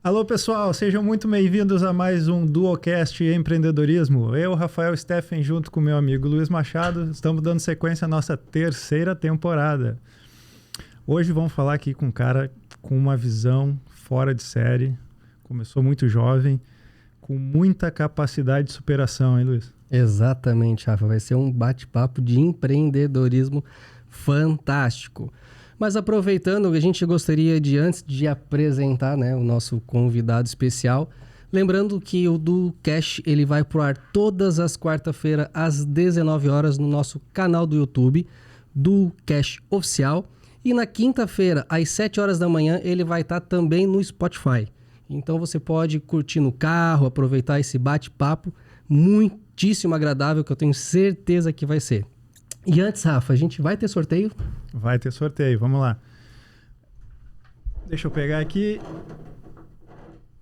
Alô, pessoal, sejam muito bem-vindos a mais um Duocast Empreendedorismo. Eu, Rafael Steffen, junto com meu amigo Luiz Machado, estamos dando sequência à nossa terceira temporada. Hoje vamos falar aqui com um cara com uma visão fora de série, começou muito jovem, com muita capacidade de superação, hein, Luiz? Exatamente, Rafa. Vai ser um bate-papo de empreendedorismo fantástico. Mas aproveitando, a gente gostaria de, antes de apresentar, né, o nosso convidado especial, lembrando que o Duocast ele vai pro ar todas as quarta-feiras às 19 horas no nosso canal do YouTube, Duocast Oficial. E na quinta-feira, às 7 horas da manhã, ele vai estar também no Spotify. Então você pode curtir no carro, aproveitar esse bate-papo muitíssimo agradável, que eu tenho certeza que vai ser. E antes, Rafa, a gente vai ter sorteio? Vai ter sorteio, vamos lá. Deixa eu pegar aqui.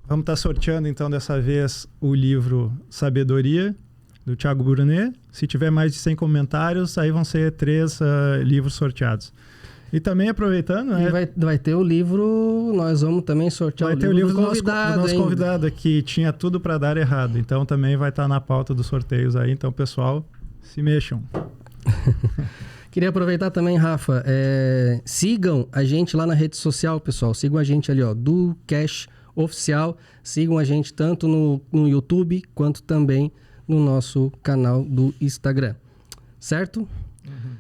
Vamos estar sorteando então dessa vez o livro Sabedoria, do Thiago Brunet. Se tiver mais de 100 comentários, aí vão ser 3 livros sorteados. E também aproveitando, né? E vai ter o livro, nós vamos também sortear o livro do nosso hein? Convidado, que tinha tudo para dar errado. Então também vai estar na pauta dos sorteios aí. Então, pessoal, se mexam. Queria aproveitar também, Rafa, sigam a gente lá na rede social, pessoal. Sigam a gente ali, ó, Duocast Oficial. Sigam a gente tanto no YouTube quanto também no nosso canal do Instagram. Certo? Uhum.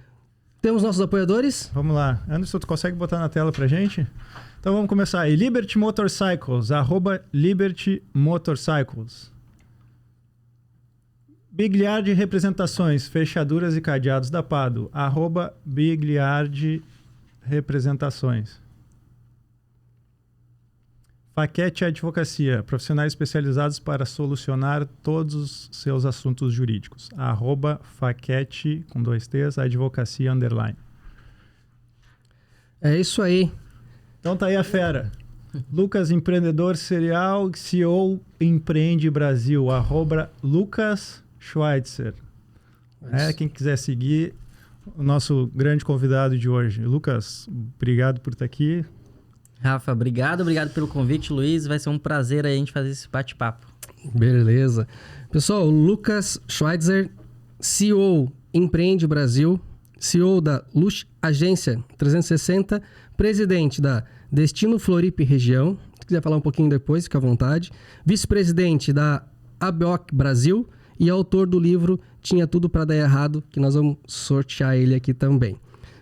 Temos nossos apoiadores? Vamos lá. Anderson, tu consegue botar na tela pra gente? Então vamos começar aí. Liberty Motorcycles, @Liberty Motorcycles. Bigliard Representações, fechaduras e cadeados da Pado, @Bigliard Representações. Faquete Advocacia, profissionais especializados para solucionar todos os seus assuntos jurídicos, @Faquete, com 2 T's, advocacia _. É isso aí. Então tá aí a fera. Lucas, empreendedor serial, CEO Empreende Brasil, @Lucas Schweitzer. Quem quiser seguir, o nosso grande convidado de hoje. Lucas, obrigado por estar aqui. Rafa, obrigado pelo convite, Luiz. Vai ser um prazer aí a gente fazer esse bate-papo. Beleza. Pessoal, Lucas Schweitzer, CEO Empreende Brasil, CEO da Lux Agência 360, presidente da Destino Floripa Região, se quiser falar um pouquinho depois, fica à vontade, vice-presidente da ABOC Brasil e autor do livro Tinha Tudo Pra Dar Errado, que nós vamos sortear ele aqui também.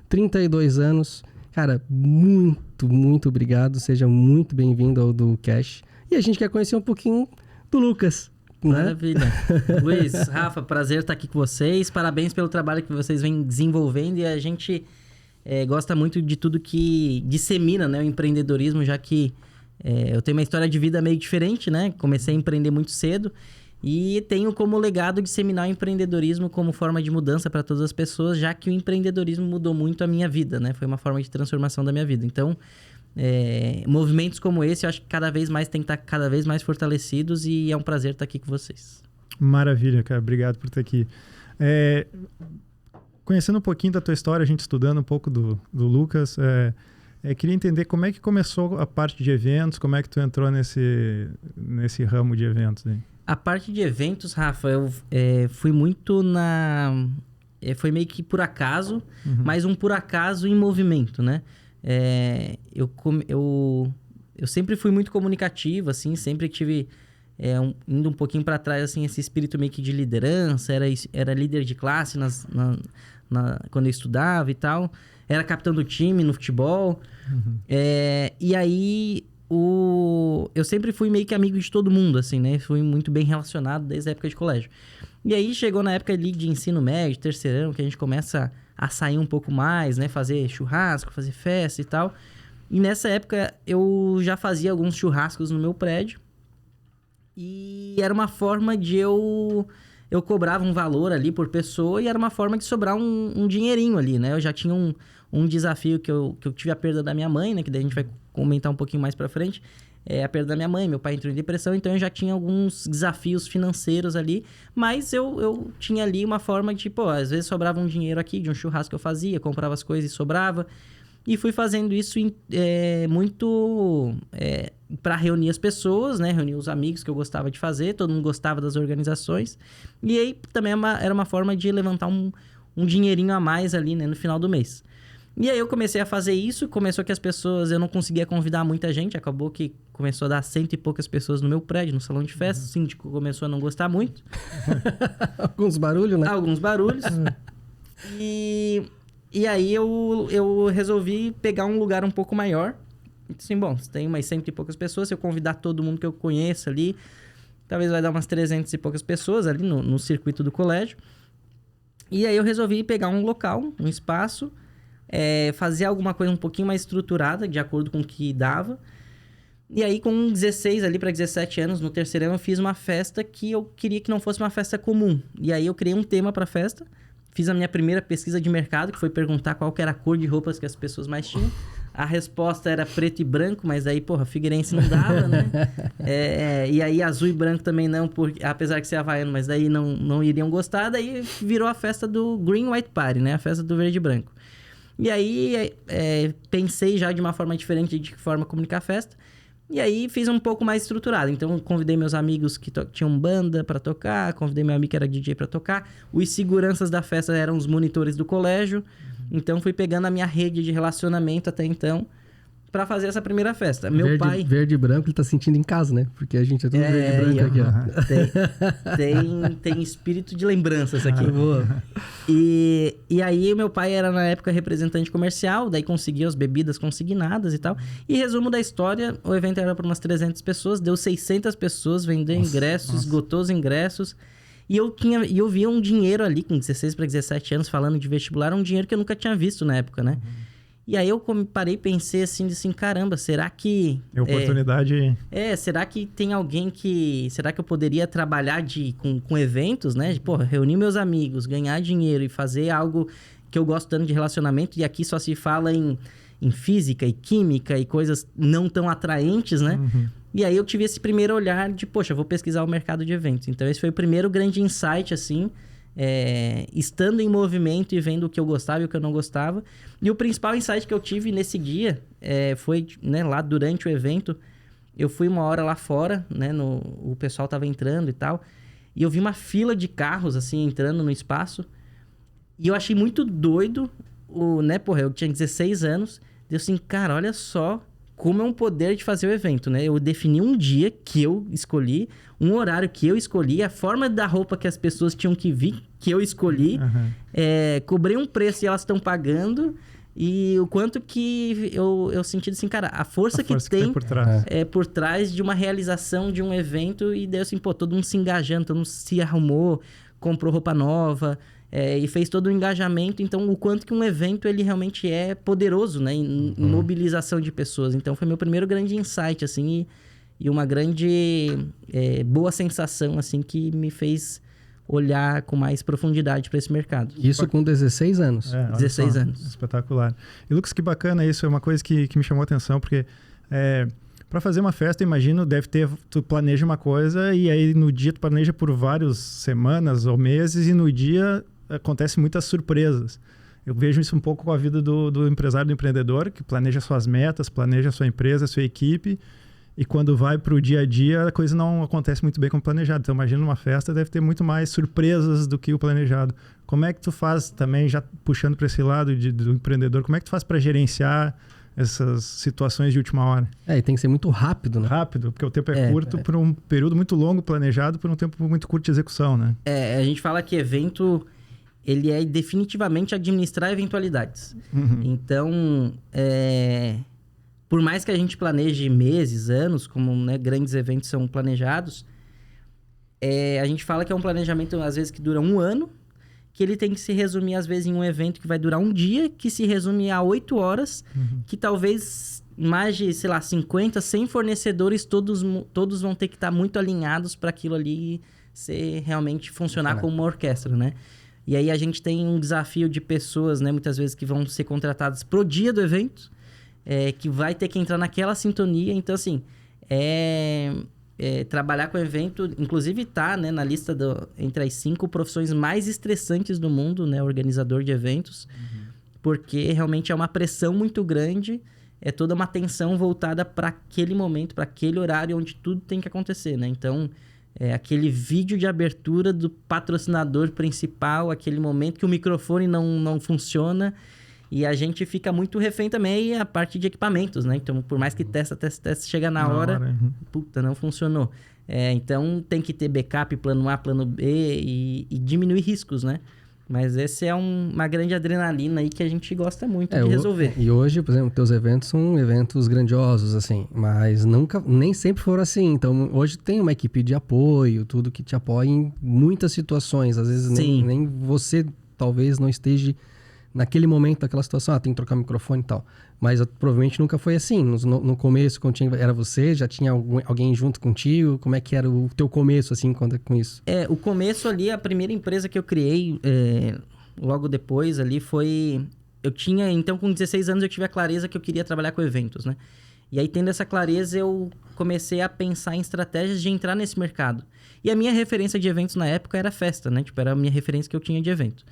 32 anos, cara, muito obrigado, seja muito bem-vindo ao Duocast. E a gente quer conhecer um pouquinho do Lucas, né? Maravilha. Luiz, Rafa, prazer estar aqui com vocês, parabéns pelo trabalho que vocês vêm desenvolvendo e a gente gosta muito de tudo que dissemina, né, o empreendedorismo, já que eu tenho uma história de vida meio diferente, né? Comecei a empreender muito cedo e tenho como legado disseminar o empreendedorismo como forma de mudança para todas as pessoas, já que o empreendedorismo mudou muito a minha vida, né? Foi uma forma de transformação da minha vida. Então, movimentos como esse, eu acho que cada vez mais tem que estar cada vez mais fortalecidos e é um prazer estar aqui com vocês. Maravilha, cara. Obrigado por estar aqui. Conhecendo um pouquinho da tua história, a gente estudando um pouco do Lucas, queria entender como é que começou a parte de eventos, como é que tu entrou nesse ramo de eventos aí? A parte de eventos, Rafa, eu fui muito foi meio que por acaso, mas um por acaso em movimento, né? Eu sempre fui muito comunicativo, assim, sempre tive indo um pouquinho para trás, assim, esse espírito meio que de liderança, era líder de classe quando eu estudava e tal, era capitão do time no futebol, e aí eu sempre fui meio que amigo de todo mundo, assim, né? Fui muito bem relacionado desde a época de colégio. E aí chegou na época ali de ensino médio, terceirão, que a gente começa a sair um pouco mais, né? Fazer churrasco, fazer festa e tal. E nessa época eu já fazia alguns churrascos no meu prédio. E era uma forma de eu cobrava um valor ali por pessoa e era uma forma de sobrar um dinheirinho ali, né? Eu já tinha um desafio que eu tive a perda da minha mãe, né? Que daí a gente vai comentar um pouquinho mais pra frente. A perda da minha mãe, meu pai entrou em depressão, então eu já tinha alguns desafios financeiros ali, mas eu tinha ali uma forma de, às vezes sobrava um dinheiro aqui de um churrasco que eu fazia, comprava as coisas e sobrava. E fui fazendo isso muito para reunir as pessoas, né? Reunir os amigos que eu gostava de fazer, todo mundo gostava das organizações. E aí também era uma forma de levantar um dinheirinho a mais ali, né? No final do mês. E aí eu comecei a fazer isso, começou que as pessoas... Eu não conseguia convidar muita gente, acabou que começou a dar 100 e poucas pessoas no meu prédio, no salão de festa. O síndico começou a não gostar muito. Alguns barulhos, né? Alguns barulhos. E aí eu resolvi pegar um lugar um pouco maior. Assim, bom, se tem umas 100 e poucas pessoas, se eu convidar todo mundo que eu conheço ali, talvez vai dar umas 300 e poucas pessoas ali no circuito do colégio. E aí eu resolvi pegar um local, um espaço, fazer alguma coisa um pouquinho mais estruturada, de acordo com o que dava. E aí, com 16 ali para 17 anos, no terceiro ano, eu fiz uma festa que eu queria que não fosse uma festa comum. E aí eu criei um tema para a festa. Fiz a minha primeira pesquisa de mercado, que foi perguntar qual que era a cor de roupas que as pessoas mais tinham. A resposta era preto e branco, mas aí, porra, figueirense não dava, né? E aí azul e branco também não, porque, apesar de ser havaiano, mas daí não iriam gostar. Daí virou a festa do Green White Party, né? A festa do verde e branco. E aí pensei já de uma forma diferente de que forma comunicar a festa. E aí fiz um pouco mais estruturado. Então convidei meus amigos que tinham banda para tocar, convidei meu amigo que era DJ para tocar. Os seguranças da festa eram os monitores do colégio. Então fui pegando a minha rede de relacionamento até então para fazer essa primeira festa. Meu pai... Verde e branco ele tá sentindo em casa, né? Porque a gente é tudo verde e branco aqui, ó. Tem espírito de lembranças aqui. E aí meu pai era na época representante comercial, daí conseguia as bebidas consignadas e tal. E resumo da história, o evento era para umas 300 pessoas, deu 600 pessoas, vendeu ingressos, esgotou os ingressos. E eu via um dinheiro ali, com 16 para 17 anos, falando de vestibular, um dinheiro que eu nunca tinha visto na época, né? E aí eu parei e pensei assim, caramba, será que... É oportunidade... será que tem alguém que... Será que eu poderia trabalhar com eventos, né? Reunir meus amigos, ganhar dinheiro e fazer algo que eu gosto tanto de relacionamento. E aqui só se fala em física e química e coisas não tão atraentes, né? E aí eu tive esse primeiro olhar de, vou pesquisar o mercado de eventos. Então esse foi o primeiro grande insight, assim... estando em movimento e vendo o que eu gostava e o que eu não gostava. E o principal insight que eu tive nesse dia foi, né, lá durante o evento, eu fui uma hora lá fora, né, o pessoal tava entrando e tal, e eu vi uma fila de carros, assim, entrando no espaço, e eu achei muito doido, né, eu tinha 16 anos, e eu assim, cara, olha só como é um poder de fazer o evento, né? Eu defini um dia que eu escolhi, um horário que eu escolhi, a forma da roupa que as pessoas tinham que vir, que eu escolhi. Cobrei um preço e elas estão pagando. E o quanto que eu senti assim, cara, a força que tem por trás. Por trás de uma realização de um evento. E daí assim, todo mundo se engajando, todo mundo se arrumou, comprou roupa nova... e fez todo o engajamento. Então, o quanto que um evento ele realmente é poderoso, né? Em mobilização de pessoas. Então, foi meu primeiro grande insight, assim, e uma grande boa sensação, assim, que me fez olhar com mais profundidade para esse mercado. Isso com 16 anos. 16 anos. Espetacular. E, Lucas, que bacana isso. É uma coisa que me chamou a atenção, porque... para fazer uma festa, imagino, tu planeja uma coisa e aí no dia tu planeja por várias semanas ou meses e no dia acontecem muitas surpresas. Eu vejo isso um pouco com a vida do empresário, do empreendedor, que planeja suas metas, planeja sua empresa, sua equipe, e quando vai para o dia a dia, a coisa não acontece muito bem como planejado. Então, imagina uma festa, deve ter muito mais surpresas do que o planejado. Como é que tu faz também, já puxando para esse lado do empreendedor, como é que tu faz para gerenciar essas situações de última hora? E tem que ser muito rápido, né? Rápido, porque o tempo é curto por um período muito longo planejado, por um tempo muito curto de execução, né? A gente fala que evento, ele é definitivamente administrar eventualidades. Então, por mais que a gente planeje meses, anos, como, né, grandes eventos são planejados, a gente fala que é um planejamento, às vezes, que dura 1 ano, que ele tem que se resumir, às vezes, em um evento que vai durar um dia, que se resume a 8 horas, que talvez mais de, 50, 100 fornecedores, todos vão ter que estar muito alinhados para aquilo ali realmente funcionar como uma orquestra, né? E aí a gente tem um desafio de pessoas, né, muitas vezes, que vão ser contratadas pro dia do evento, que vai ter que entrar naquela sintonia. Então, assim, trabalhar com evento, inclusive tá, né, na lista entre as 5 profissões mais estressantes do mundo, né, organizador de eventos, porque realmente é uma pressão muito grande, é toda uma atenção voltada para aquele momento, para aquele horário onde tudo tem que acontecer, né? Então, é aquele vídeo de abertura do patrocinador principal, aquele momento que o microfone não funciona, e a gente fica muito refém também a parte de equipamentos, né? Então, por mais que testa, chega na hora, puta, não funcionou. Então, tem que ter backup, plano A, plano B e diminuir riscos, né? Mas esse é uma grande adrenalina aí que a gente gosta muito de resolver. E hoje, por exemplo, teus eventos são eventos grandiosos, assim, mas nem sempre foram assim. Então, hoje tem uma equipe de apoio, tudo que te apoia em muitas situações. Às vezes nem você talvez não esteja naquele momento daquela situação, tem que trocar o microfone e tal. Mas provavelmente nunca foi assim. No começo, quando era você, já tinha alguém junto contigo? Como é que era o teu começo, assim, com isso? O começo ali, a primeira empresa que eu criei, logo depois ali, foi... Eu tinha, então, com 16 anos, eu tive a clareza que eu queria trabalhar com eventos, né? E aí, tendo essa clareza, eu comecei a pensar em estratégias de entrar nesse mercado. E a minha referência de eventos na época era festa, né? Tipo, era a minha referência que eu tinha de evento.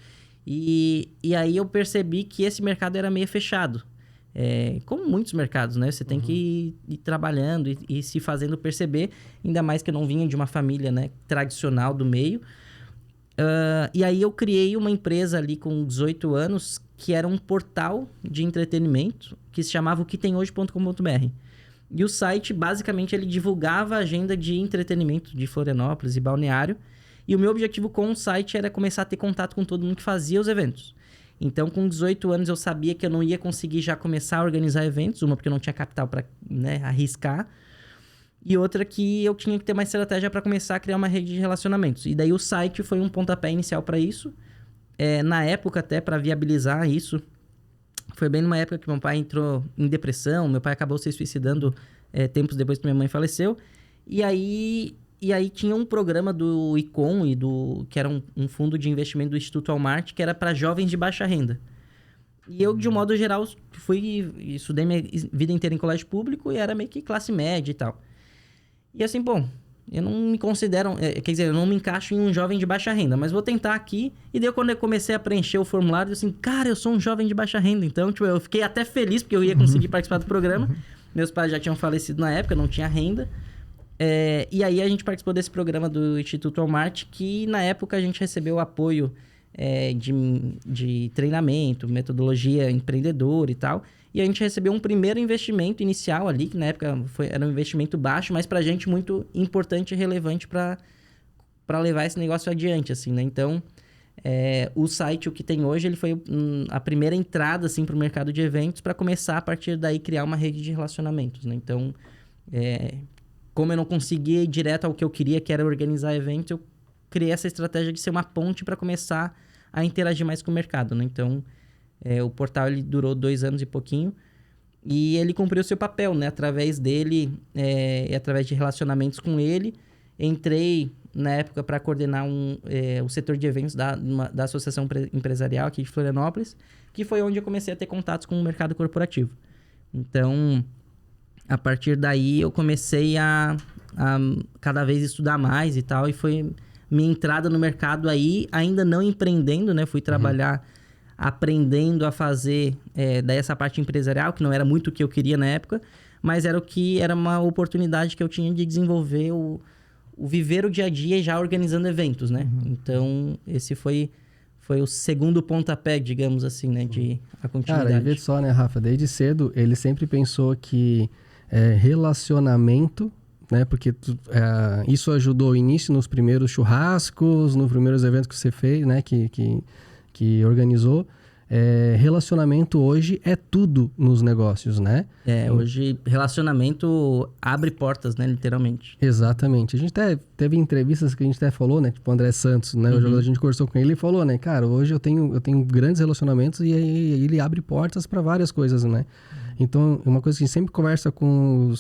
E aí eu percebi que esse mercado era meio fechado. Como muitos mercados, né? Você tem que ir trabalhando e se fazendo perceber. Ainda mais que eu não vinha de uma família, né, tradicional do meio. E aí eu criei uma empresa ali com 18 anos que era um portal de entretenimento que se chamava oquetemhoje.com.br. E o site, basicamente, ele divulgava a agenda de entretenimento de Florianópolis e Balneário. E o meu objetivo com o site era começar a ter contato com todo mundo que fazia os eventos. Então, com 18 anos, eu sabia que eu não ia conseguir já começar a organizar eventos. Uma, porque eu não tinha capital para, né, arriscar. E outra, que eu tinha que ter uma estratégia para começar a criar uma rede de relacionamentos. E daí o site foi um pontapé inicial para isso. Na época, até para viabilizar isso, foi bem numa época que meu pai entrou em depressão. Meu pai acabou se suicidando tempos depois que minha mãe faleceu. E aí tinha um programa do ICOM, que era um fundo de investimento do Instituto Walmart, que era para jovens de baixa renda. E eu, de um modo geral, estudei minha vida inteira em colégio público e era meio que classe média e tal. E assim, bom, eu não me considero... quer dizer, eu não me encaixo em um jovem de baixa renda, mas vou tentar aqui. E daí, quando eu comecei a preencher o formulário, eu assim, cara, eu sou um jovem de baixa renda. Então, tipo, eu fiquei até feliz porque eu ia conseguir participar do programa. Meus pais já tinham falecido na época, não tinha renda. E aí a gente participou desse programa do Instituto Walmart, que na época a gente recebeu apoio de treinamento, metodologia empreendedora e tal. E a gente recebeu um primeiro investimento inicial ali, que na época era um investimento baixo, mas pra gente muito importante e relevante para levar esse negócio adiante, assim, né? Então, o site, o que tem hoje, ele foi a primeira entrada, assim, pro mercado de eventos para começar, a partir daí, criar uma rede de relacionamentos, né? Então, como eu não conseguia ir direto ao que eu queria, que era organizar eventos, eu criei essa estratégia de ser uma ponte para começar a interagir mais com o mercado, né? Então, o portal ele durou 2 anos e pouquinho e ele cumpriu o seu papel, né? Através dele e através de relacionamentos com ele, entrei na época para coordenar o setor de eventos da Associação Empresarial aqui de Florianópolis, que foi onde eu comecei a ter contatos com o mercado corporativo. Então, a partir daí, eu comecei a cada vez estudar mais e tal. E foi minha entrada no mercado aí, ainda não empreendendo, né? Fui trabalhar aprendendo a fazer daí essa parte empresarial, que não era muito o que eu queria na época. Mas era uma oportunidade que eu tinha de desenvolver o viver o dia a dia já organizando eventos, né? Então, esse foi o segundo pontapé, digamos assim, né? De a continuidade. Cara, vê só, né, Rafa? Desde cedo, ele sempre pensou que relacionamento, né? Porque isso ajudou o início nos primeiros churrascos, nos primeiros eventos que você fez, né? Que organizou. Relacionamento hoje é tudo nos negócios, né? Hoje relacionamento abre portas, né? Literalmente. Exatamente. A gente até teve entrevistas que a gente até falou, né? Tipo o André Santos, né? A gente conversou com ele e falou, né? Cara, hoje eu tenho grandes relacionamentos e ele abre portas para várias coisas, né? Então, uma coisa que a gente sempre conversa com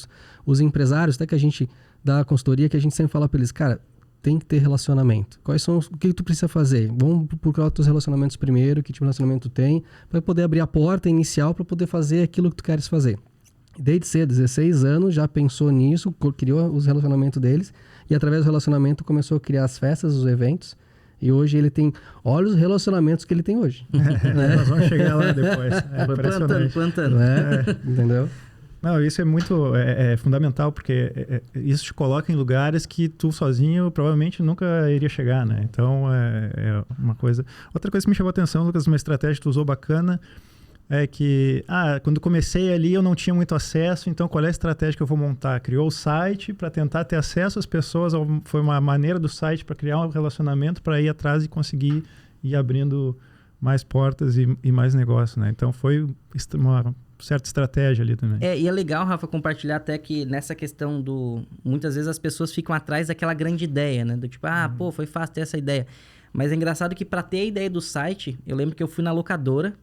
os empresários, até que a gente dá consultoria, que a gente sempre fala para eles, cara, tem que ter relacionamento. O que tu precisa fazer? Vamos procurar os teus relacionamentos primeiro, que tipo de relacionamento tu tem, para poder abrir a porta inicial para poder fazer aquilo que tu queres fazer. Desde cedo, 16 anos, já pensou nisso, criou os relacionamentos deles, e através do relacionamento começou a criar as festas, os eventos, E hoje ele tem... Olha os relacionamentos que ele tem hoje. Nós vamos chegar lá depois. Foi plantando. Entendeu? Não, isso é muito fundamental, porque isso te coloca em lugares que tu sozinho provavelmente nunca iria chegar, né? Então, é uma coisa... Outra coisa que me chamou a atenção, Lucas, uma estratégia que tu usou bacana, é que, quando comecei ali eu não tinha muito acesso, então qual é a estratégia que eu vou montar? Criou o site para tentar ter acesso às pessoas, foi uma maneira do site para criar um relacionamento, para ir atrás e conseguir ir abrindo mais portas e mais negócio, né? Então foi uma certa estratégia ali também. E é legal, Rafa, compartilhar até que nessa questão muitas vezes as pessoas ficam atrás daquela grande ideia, né? Do tipo, pô, foi fácil ter essa ideia. Mas é engraçado que para ter a ideia do site, eu lembro que eu fui na locadora,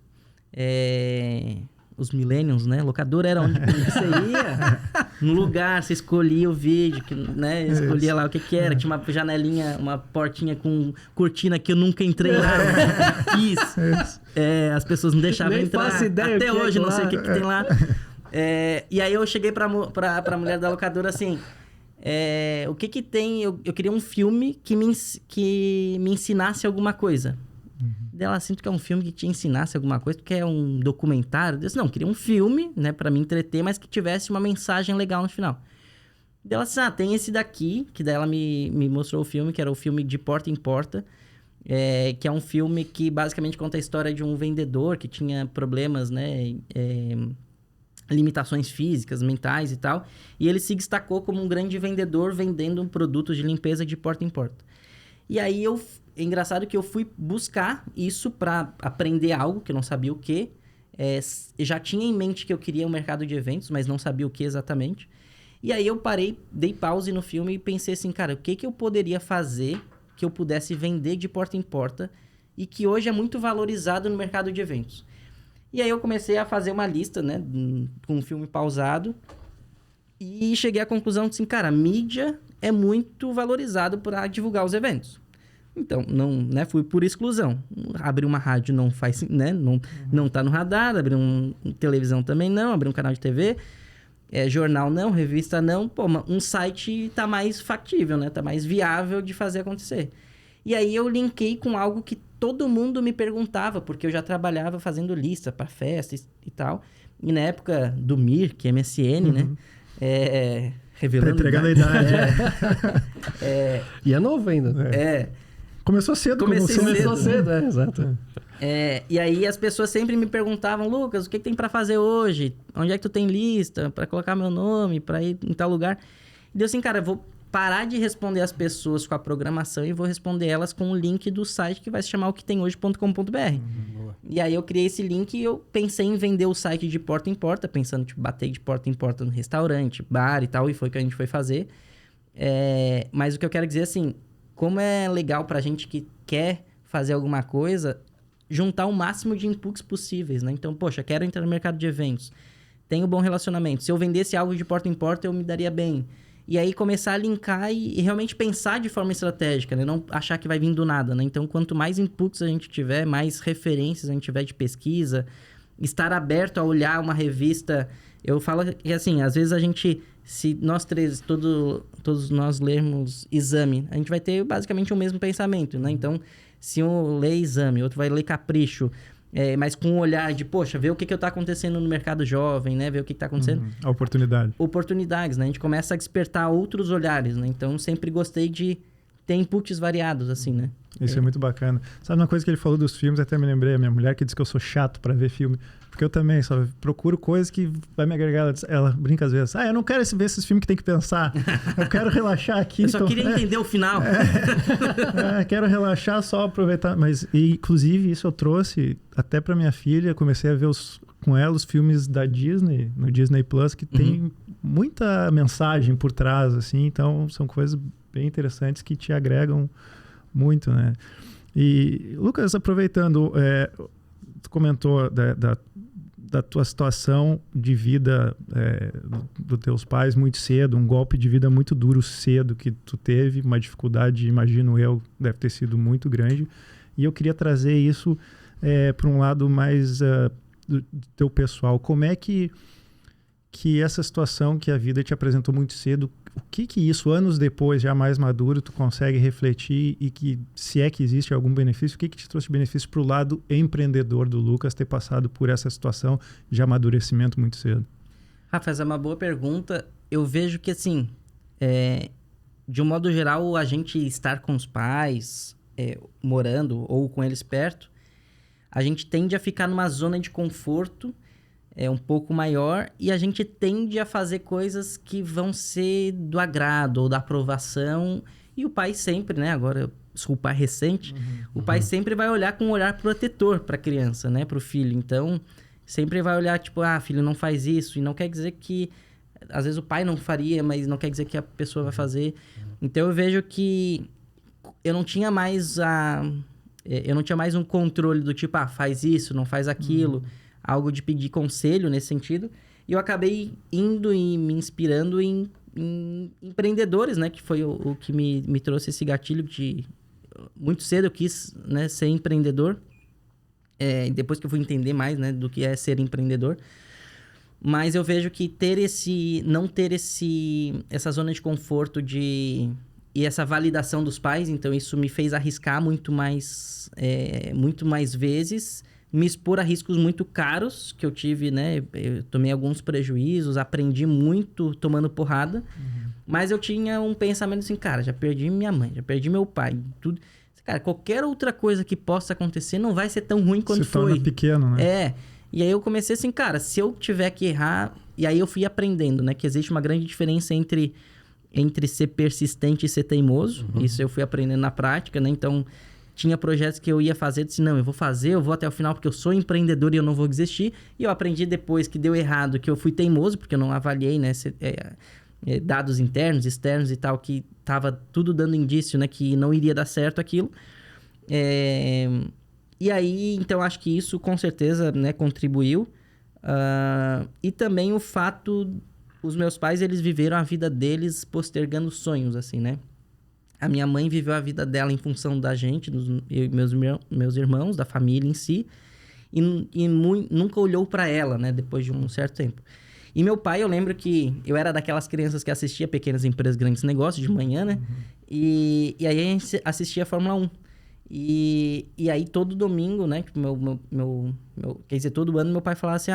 os millennials, né? Locadora era onde você ia no lugar, você escolhia o vídeo, né? Escolhia lá o que era. Tinha uma janelinha, uma portinha com cortina que eu nunca entrei lá. Quis. As pessoas não deixavam Nem entrar. faço ideia até hoje, não sei o que tem lá. E aí eu cheguei pra mulher da locadora assim... o que tem... Eu queria um filme que me ensinasse alguma coisa. Ela sinto que é um filme que te ensinasse alguma coisa, porque é um documentário. Eu disse, não, eu queria um filme, né, pra me entreter, mas que tivesse uma mensagem legal no final. Ela disse, tem esse daqui, que daí ela me mostrou o filme, que era o filme De Porta em Porta, que é um filme que basicamente conta a história de um vendedor que tinha problemas, né, limitações físicas, mentais e tal, e ele se destacou como um grande vendedor vendendo produtos de limpeza de porta em porta. E aí é engraçado que eu fui buscar isso para aprender algo que eu não sabia o que. Já tinha em mente que eu queria um mercado de eventos, mas não sabia o que exatamente. E aí eu parei, dei pause no filme e pensei assim, cara, o que eu poderia fazer que eu pudesse vender de porta em porta e que hoje é muito valorizado no mercado de eventos. E aí eu comecei a fazer uma lista, né, com um filme pausado e cheguei à conclusão de assim, cara, a mídia é muito valorizado para divulgar os eventos. Então, não, né, fui por exclusão. Abrir uma rádio não faz, né, não tá no radar, abrir uma televisão também não, abrir um canal de TV, jornal não, revista não, pô, um site tá mais factível, né, tá mais viável de fazer acontecer. E aí eu linkei com algo que todo mundo me perguntava, porque eu já trabalhava fazendo lista para festas e tal, e na época do Mirk, MSN, né, revelando... Tá entregando a idade. E é novo ainda. Começou cedo. Começou cedo, exato. E aí as pessoas sempre me perguntavam, Lucas, o que tem para fazer hoje? Onde é que tu tem lista para colocar meu nome, para ir em tal lugar? E deu assim, cara, eu vou parar de responder as pessoas com a programação e vou responder elas com o link do site que vai se chamar oquetemhoje.com.br. E aí eu criei esse link e eu pensei em vender o site de porta em porta, pensando, tipo, bater de porta em porta no restaurante, bar e tal, e foi o que a gente foi fazer. Mas o que eu quero dizer, assim, como é legal pra gente que quer fazer alguma coisa, juntar o máximo de inputs possíveis, né? Então, poxa, quero entrar no mercado de eventos, tenho bom relacionamento, se eu vendesse algo de porta em porta, eu me daria bem. E aí começar a linkar e realmente pensar de forma estratégica, né? Não achar que vai vir do nada, né? Então, quanto mais inputs a gente tiver, mais referências a gente tiver de pesquisa, estar aberto a olhar uma revista... Eu falo que, assim, às vezes a gente... Se nós três, todos nós lermos Exame, a gente vai ter basicamente o mesmo pensamento, né? Então, se um lê Exame, outro vai ler Capricho... mas com um olhar de, poxa, ver o que está acontecendo no mercado jovem, né? Ver o que está acontecendo. A oportunidade. Oportunidades, né? A gente começa a despertar outros olhares, né? Então, sempre gostei de ter inputs variados, assim, né? Isso é muito bacana. Sabe uma coisa que ele falou dos filmes, até me lembrei, a minha mulher que diz que eu sou chato para ver filme. Porque eu também só procuro coisas que vai me agregar. Ela brinca às vezes. Eu não quero ver esses filmes que tem que pensar. Eu quero relaxar aqui. Eu só queria entender o final. Quero relaxar, só aproveitar. Mas, inclusive, isso eu trouxe até para minha filha. Comecei a ver com ela os filmes da Disney, no Disney Plus, que tem muita mensagem por trás, assim. Então, são coisas bem interessantes que te agregam muito, né? E, Lucas, aproveitando, tu comentou da tua situação de vida dos teus pais muito cedo, um golpe de vida muito duro cedo que tu teve, uma dificuldade, imagino eu, deve ter sido muito grande. E eu queria trazer isso para um lado mais do teu pessoal. Como é que que essa situação que a vida te apresentou muito cedo, o que isso, anos depois, já mais maduro, tu consegue refletir e que, se é que existe algum benefício, o que te trouxe benefício para o lado empreendedor do Lucas ter passado por essa situação de amadurecimento muito cedo? Rafa, essa é uma boa pergunta. Eu vejo que, assim, de um modo geral, a gente estar com os pais, morando ou com eles perto, a gente tende a ficar numa zona de conforto um pouco maior e a gente tende a fazer coisas que vão ser do agrado ou da aprovação. E o pai sempre, né? Agora, eu sou o pai recente. O pai sempre vai olhar com um olhar protetor para a criança, né? Para o filho. Então, sempre vai olhar, tipo, filho, não faz isso. E não quer dizer que... Às vezes o pai não faria, mas não quer dizer que a pessoa vai fazer. Então, eu vejo que eu não tinha mais um controle do tipo, faz isso, não faz aquilo. Algo de pedir conselho nesse sentido. E eu acabei indo e me inspirando em empreendedores, né? Que foi o que me trouxe esse gatilho de... Muito cedo eu quis, né, ser empreendedor. Depois que eu fui entender mais, né, do que é ser empreendedor. Mas eu vejo que não ter essa zona de conforto e essa validação dos pais, então isso me fez arriscar muito mais vezes, me expor a riscos muito caros que eu tive, né? Eu tomei alguns prejuízos, aprendi muito tomando porrada, mas eu tinha um pensamento assim, cara, já perdi minha mãe, já perdi meu pai, tudo. Cara, qualquer outra coisa que possa acontecer não vai ser tão ruim quanto foi. Se torna pequeno, né? E aí eu comecei assim, cara, se eu tiver que errar... E aí eu fui aprendendo, né? Que existe uma grande diferença entre ser persistente e ser teimoso. Isso eu fui aprendendo na prática, né? Então, tinha projetos que eu ia fazer, disse, não, eu vou até o final porque eu sou empreendedor e eu não vou desistir. E eu aprendi depois que deu errado, que eu fui teimoso, porque eu não avaliei, né? Dados internos, externos e tal, que tava tudo dando indício, né? Que não iria dar certo aquilo. E aí, então, acho que isso com certeza, né, contribuiu. E também o fato... Os meus pais, eles viveram a vida deles postergando sonhos, assim, né? A minha mãe viveu a vida dela em função da gente, eu e meus irmãos, da família em si. E nunca olhou para ela, né? Depois de um certo tempo. E meu pai, eu lembro que eu era daquelas crianças que assistia Pequenas Empresas, Grandes Negócios de manhã, né? E aí a gente assistia a Fórmula 1. E aí todo domingo, né? Quer dizer, todo ano meu pai falava assim,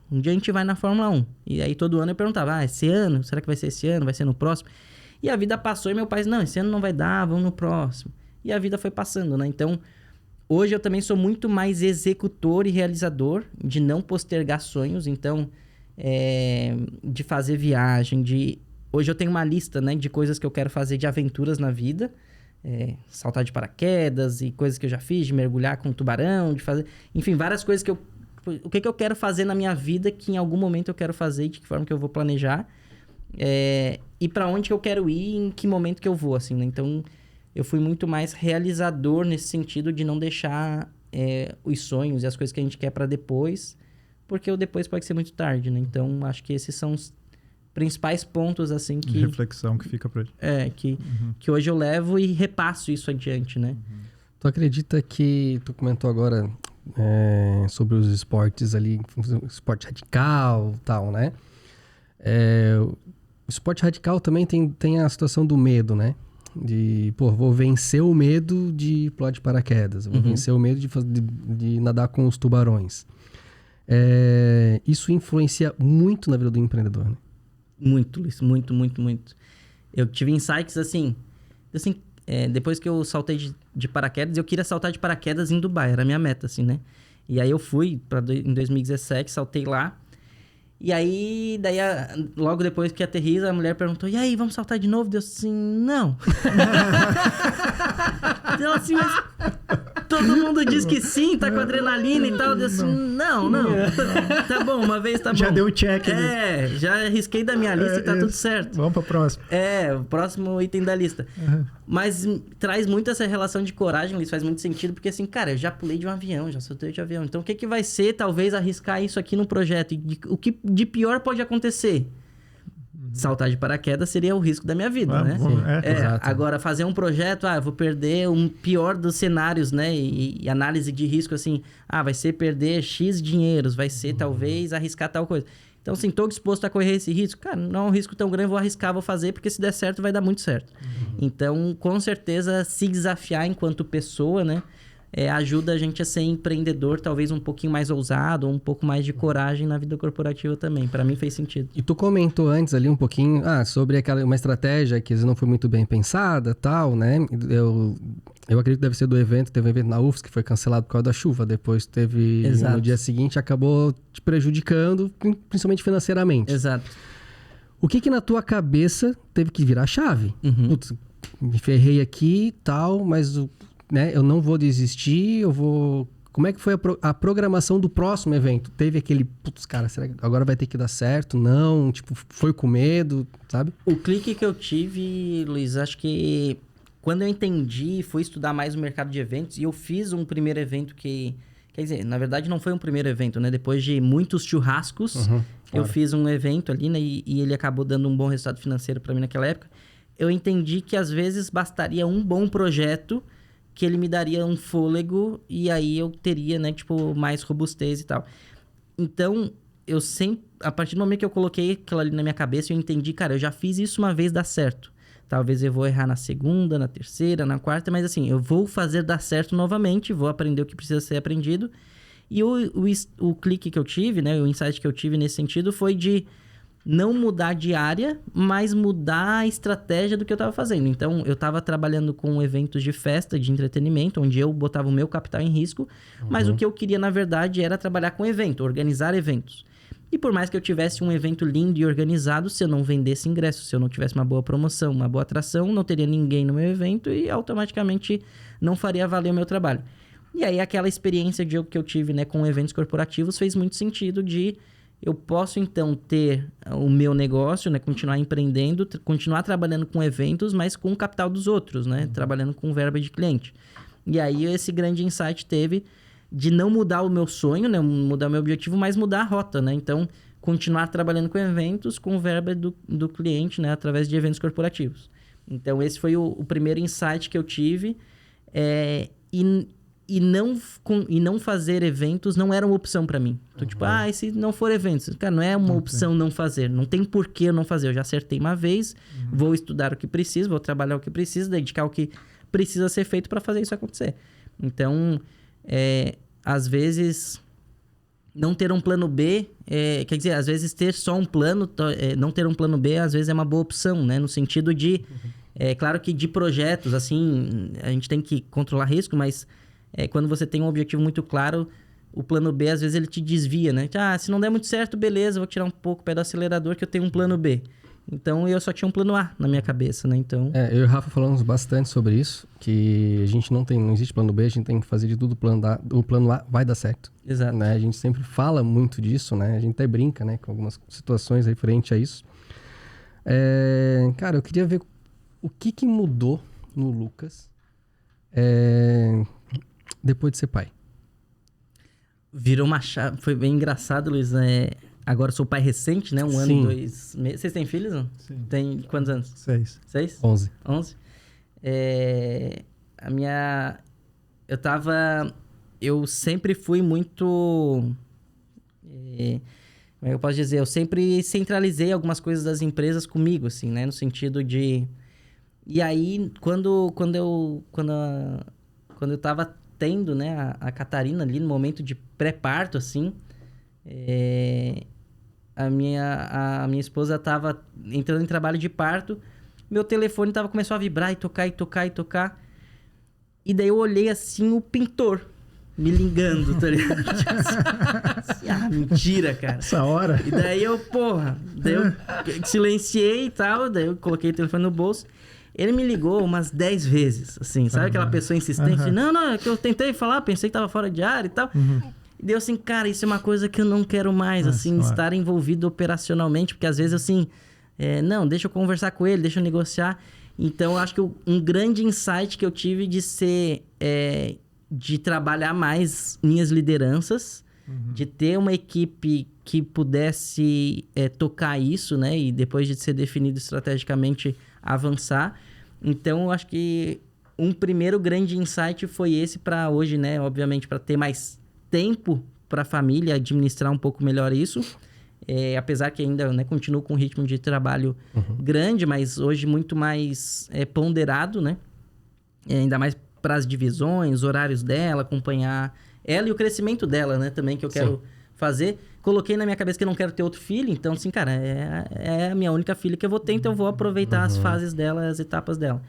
um dia a gente vai na Fórmula 1. E aí todo ano eu perguntava, esse ano? Será que vai ser esse ano? Vai ser no próximo? E a vida passou e meu pai disse, não, esse ano não vai dar, vamos no próximo. E a vida foi passando, né? Então, hoje eu também sou muito mais executor e realizador, de não postergar sonhos. Então, de fazer viagem, Hoje eu tenho uma lista, né, de coisas que eu quero fazer de aventuras na vida. Saltar de paraquedas e coisas que eu já fiz, de mergulhar com tubarão, de fazer... Enfim, várias coisas que o que eu quero fazer na minha vida que em algum momento eu quero fazer, de que forma que eu vou planejar. E para onde que eu quero ir, em que momento que eu vou, assim, né? Então, eu fui muito mais realizador nesse sentido de não deixar os sonhos e as coisas que a gente quer para depois, porque o depois pode ser muito tarde, né? Então, acho que esses são os principais pontos, assim, que... reflexão que fica pra gente. Que hoje eu levo e repasso isso adiante, né? Tu acredita que... Tu comentou agora sobre os esportes ali, esporte radical e tal, né? O esporte radical também tem a situação do medo, né? Vou vencer o medo de pular de paraquedas, vou vencer o medo de nadar com os tubarões. Isso influencia muito na vida do empreendedor, né? Muito, Luiz, muito, muito, muito. Eu tive insights assim, depois que eu saltei de paraquedas, eu queria saltar de paraquedas em Dubai, era a minha meta, assim, né? E aí eu fui em 2017, saltei lá. E aí, logo depois que aterriza, a mulher perguntou, e aí, vamos saltar de novo? Deu assim, não. Deu assim, mas todo mundo diz que sim, tá com adrenalina e tal. Deu assim, não. Tá bom, uma vez tá bom. Já deu o check ali. Já risquei da minha lista e tá tudo certo. Vamos pra próxima. O próximo item da lista. Mas traz muito essa relação de coragem, isso faz muito sentido, porque assim, cara, eu já pulei de um avião, já soltei de avião. Então, o que vai ser, talvez, arriscar isso aqui no projeto? O que de pior pode acontecer? saltar de paraquedas seria o risco da minha vida, né? Agora, fazer um projeto, eu vou perder um pior dos cenários, né? E análise de risco, assim, vai ser perder X dinheiros, vai ser talvez arriscar tal coisa. Então, assim, estou disposto a correr esse risco? Cara, não é um risco tão grande, vou arriscar, vou fazer, porque se der certo, vai dar muito certo. Então, com certeza, se desafiar enquanto pessoa, né? Ajuda a gente a ser empreendedor, talvez um pouquinho mais ousado, ou um pouco mais de coragem na vida corporativa também. Para mim fez sentido. E tu comentou antes ali um pouquinho sobre uma estratégia que às vezes não foi muito bem pensada, tal, né? Eu acredito que deve ser do evento, teve um evento na UFSC que foi cancelado por causa da chuva, depois teve no dia seguinte, acabou te prejudicando, principalmente financeiramente. Exato. O que na tua cabeça teve que virar a chave? Putz, me ferrei aqui e tal, mas... né? Eu não vou desistir, eu vou... Como é que foi a programação do próximo evento? Teve aquele... Putz, cara, será que agora vai ter que dar certo? Não, tipo, foi com medo, sabe? O clique que eu tive, Luiz, acho que quando eu entendi, fui estudar mais o mercado de eventos e eu fiz um primeiro evento que... Quer dizer, na verdade não foi um primeiro evento, né? Depois de muitos churrascos, eu fiz um evento ali, né? E ele acabou dando um bom resultado financeiro para mim naquela época. Eu entendi que às vezes bastaria um bom projeto que ele me daria um fôlego e aí eu teria, né, tipo, mais robustez e tal. Então, eu sempre... A partir do momento que eu coloquei aquilo ali na minha cabeça, eu entendi, cara, eu já fiz isso uma vez dar certo. Talvez eu vou errar na segunda, na terceira, na quarta, mas assim, eu vou fazer dar certo novamente, vou aprender o que precisa ser aprendido. E o clique que eu tive, né, o insight que eu tive nesse sentido foi de não mudar de área, mas mudar a estratégia do que eu estava fazendo. Então, eu estava trabalhando com eventos de festa, de entretenimento, onde eu botava o meu capital em risco, mas o que eu queria, na verdade, era trabalhar com evento, organizar eventos. E por mais que eu tivesse um evento lindo e organizado, se eu não vendesse ingressos, se eu não tivesse uma boa promoção, uma boa atração, não teria ninguém no meu evento e automaticamente não faria valer o meu trabalho. E aí, aquela experiência que eu tive, né, com eventos corporativos fez muito sentido de... Eu posso, então, ter o meu negócio, né? Continuar empreendendo, continuar trabalhando com eventos, mas com o capital dos outros, né? Trabalhando com verba de cliente. E aí, esse grande insight teve de não mudar o meu sonho, né? Mudar o meu objetivo, mas mudar a rota, né? Então, continuar trabalhando com eventos, com verba do cliente, né? Através de eventos corporativos. Então, esse foi o primeiro insight que eu tive. E não fazer eventos não era uma opção para mim. Então, tipo, e se não for eventos? Cara, não é uma opção não fazer. Não tem por que eu não fazer. Eu já acertei uma vez, vou estudar o que preciso, vou trabalhar o que preciso, dedicar o que precisa ser feito para fazer isso acontecer. Então, às vezes, não ter um plano B... quer dizer, às vezes ter só um plano, não ter um plano B, às vezes é uma boa opção, né? No sentido de... claro que de projetos, assim, a gente tem que controlar risco, mas... quando você tem um objetivo muito claro, o plano B, às vezes, ele te desvia, né? Se não der muito certo, beleza, vou tirar um pouco o pé do acelerador que eu tenho um plano B. Então, eu só tinha um plano A na minha cabeça, né? Então... eu e o Rafa falamos bastante sobre isso, que a gente não existe plano B, a gente tem que fazer de tudo o plano A vai dar certo. Exato. Né? A gente sempre fala muito disso, né? A gente até brinca, né? Com algumas situações referentes a isso. Cara, eu queria ver o que mudou no Lucas depois de ser pai. Virou uma chave. Foi bem engraçado, Luiz. Agora eu sou pai recente, né? Um ano e 2 meses. Vocês têm filhos, não? Sim. Tem quantos anos? 6. 6? 11. 11? Eu sempre fui muito... como é que eu posso dizer? Eu sempre centralizei algumas coisas das empresas comigo, assim, né? No sentido de... E aí, quando eu tava tendo, né, a Catarina ali no momento de pré-parto, assim, a minha esposa tava entrando em trabalho de parto, meu telefone começou a vibrar e tocar, e tocar, e tocar. E daí eu olhei assim, o pintor me ligando, tá ligado? Mentira, cara. Essa hora? E daí eu silenciei e tal, daí eu coloquei o telefone no bolso. Ele me ligou umas 10 vezes, assim, sabe aquela pessoa insistente? Não, é que eu tentei falar, pensei que tava fora de área e tal. E deu assim, cara, isso é uma coisa que eu não quero mais, assim, estar envolvido operacionalmente, porque às vezes, assim, não, deixa eu conversar com ele, deixa eu negociar. Então, eu acho que um grande insight que eu tive de ser, de trabalhar mais minhas lideranças, de ter uma equipe que pudesse tocar isso, né? E depois de ser definido estrategicamente, avançar. Então, eu acho que um primeiro grande insight foi esse para hoje, né? Obviamente, para ter mais tempo para a família, administrar um pouco melhor isso. Apesar que ainda, né, continuo com um ritmo de trabalho grande, mas hoje muito mais ponderado, né? Ainda mais para as divisões, horários dela, acompanhar ela e o crescimento dela, né? Também que eu quero fazer. Coloquei na minha cabeça que eu não quero ter outro filho, então, assim, cara, é a minha única filha que eu vou ter, então eu vou aproveitar as fases dela, as etapas dela.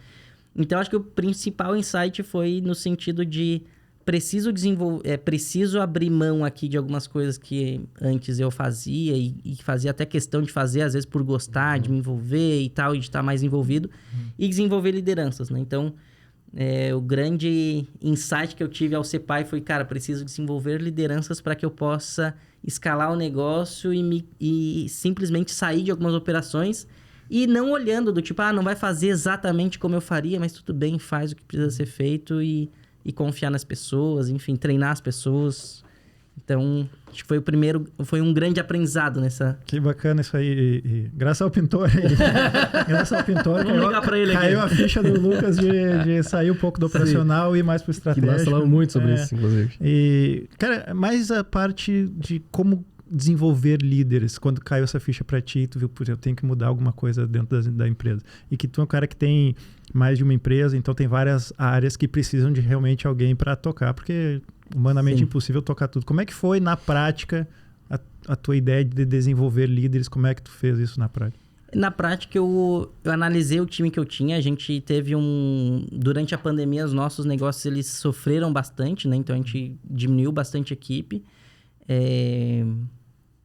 Então, acho que o principal insight foi no sentido de preciso abrir mão aqui de algumas coisas que antes eu fazia e fazia até questão de fazer, às vezes por gostar, de me envolver e tal, e de estar mais envolvido, e desenvolver lideranças, né? Então, o grande insight que eu tive ao ser pai foi, cara, preciso desenvolver lideranças para que eu possa escalar o negócio e simplesmente sair de algumas operações e não olhando do tipo, não vai fazer exatamente como eu faria, mas tudo bem, faz o que precisa ser feito e confiar nas pessoas, enfim, treinar as pessoas. Então, acho que foi um grande aprendizado nessa... Que bacana isso aí. E graças ao pintor graças ao pintor, vamos ligar pra ele caiu aqui. A ficha do Lucas de sair um pouco do operacional e ir mais pro estratégico. Que nós falamos muito sobre isso, inclusive. E, cara, mais a parte de como desenvolver líderes, quando caiu essa ficha para ti, tu viu, eu tenho que mudar alguma coisa dentro da empresa. E que tu é um cara que tem mais de uma empresa, então tem várias áreas que precisam de realmente alguém para tocar, porque humanamente impossível tocar tudo. Como é que foi na prática a tua ideia de desenvolver líderes? Como é que tu fez isso na prática? Na prática, eu analisei o time que eu tinha. A gente teve durante a pandemia, os nossos negócios eles sofreram bastante, né? Então, a gente diminuiu bastante a equipe.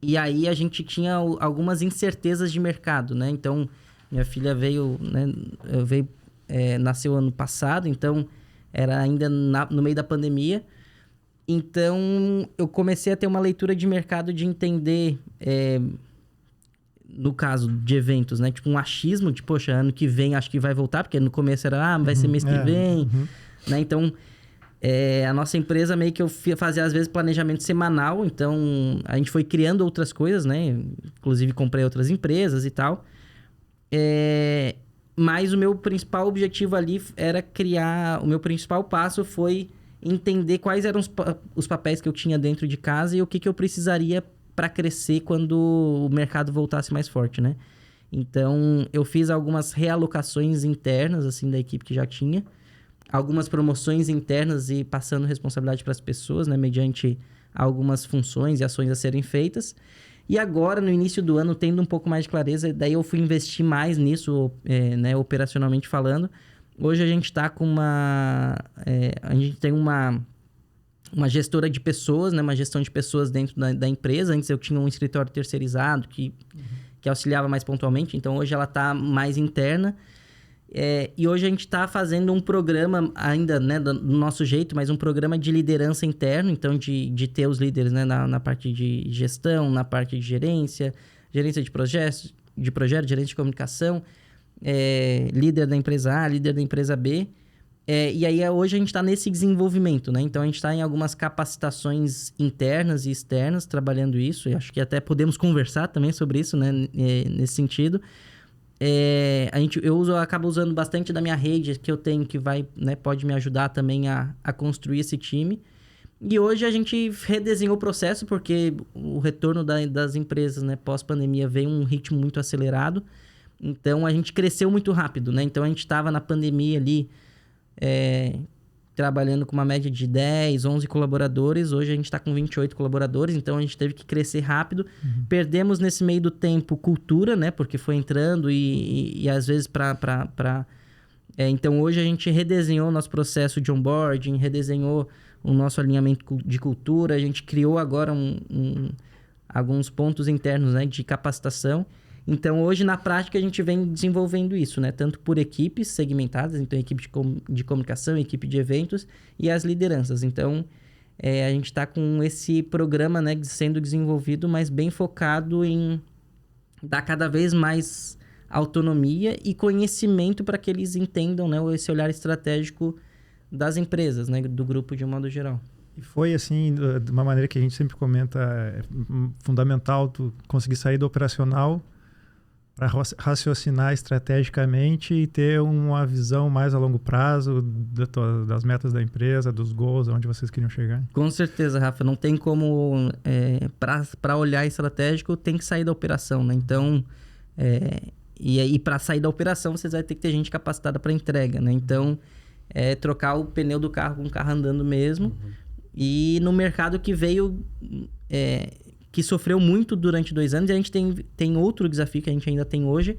E aí, a gente tinha algumas incertezas de mercado, né? Então, minha filha nasceu ano passado, então era ainda no meio da pandemia. Então, eu comecei a ter uma leitura de mercado de entender, no caso de eventos, né? Tipo um achismo de, poxa, ano que vem acho que vai voltar, porque no começo era, vai ser mês que vem, né? Então, a nossa empresa meio que eu fazia às vezes planejamento semanal, então a gente foi criando outras coisas, né? Inclusive comprei outras empresas e tal. Mas o meu principal objetivo ali era o meu principal passo foi entender quais eram os papéis que eu tinha dentro de casa e o que eu precisaria para crescer quando o mercado voltasse mais forte, né? Então, eu fiz algumas realocações internas, assim, da equipe que já tinha. Algumas promoções internas e passando responsabilidade para as pessoas, né? Mediante algumas funções e ações a serem feitas. E agora, no início do ano, tendo um pouco mais de clareza, daí eu fui investir mais nisso, né, operacionalmente falando. Hoje a gente está com a gente tem uma gestora de pessoas, né, uma gestão de pessoas dentro da empresa. Antes eu tinha um escritório terceirizado que auxiliava mais pontualmente, então hoje ela está mais interna. E hoje a gente está fazendo um programa ainda, né, do nosso jeito, mas um programa de liderança interno, então de ter os líderes, né, na parte de gestão, na parte de gerência de projetos, gerência de comunicação, líder da empresa A, líder da empresa B. E aí hoje a gente está nesse desenvolvimento, né? Então a gente está em algumas capacitações internas e externas trabalhando isso, e acho que até podemos conversar também sobre isso, né, nesse sentido. Eu acabo usando bastante da minha rede que eu tenho, que vai, né, pode me ajudar também a construir esse time. E hoje a gente redesenhou o processo, porque o retorno das empresas, né, pós-pandemia veio um ritmo muito acelerado. Então, a gente cresceu muito rápido, né? Então, a gente estava na pandemia ali, trabalhando com uma média de 10, 11 colaboradores. Hoje a gente está com 28 colaboradores, então a gente teve que crescer rápido. Perdemos nesse meio do tempo cultura, né? Porque foi entrando e às vezes então hoje a gente redesenhou o nosso processo de onboarding, redesenhou o nosso alinhamento de cultura. A gente criou agora alguns pontos internos, né, de capacitação. Então, hoje, na prática, a gente vem desenvolvendo isso, né? Tanto por equipes segmentadas, então, equipe de comunicação, equipe de eventos e as lideranças. Então, a gente está com esse programa, né, sendo desenvolvido, mas bem focado em dar cada vez mais autonomia e conhecimento para que eles entendam, né, esse olhar estratégico das empresas, né, do grupo de um modo geral. E foi assim, de uma maneira que a gente sempre comenta, fundamental tu conseguir sair do operacional para raciocinar estrategicamente e ter uma visão mais a longo prazo das metas da empresa, dos goals, aonde vocês queriam chegar. Com certeza, Rafa. Não tem como... para olhar estratégico, tem que sair da operação, né? Então... E aí, para sair da operação, vocês vão ter que ter gente capacitada para entrega, né? Então, trocar o pneu do carro com o carro andando mesmo. E no mercado que veio... que sofreu muito durante 2 anos, e a gente tem outro desafio que a gente ainda tem hoje,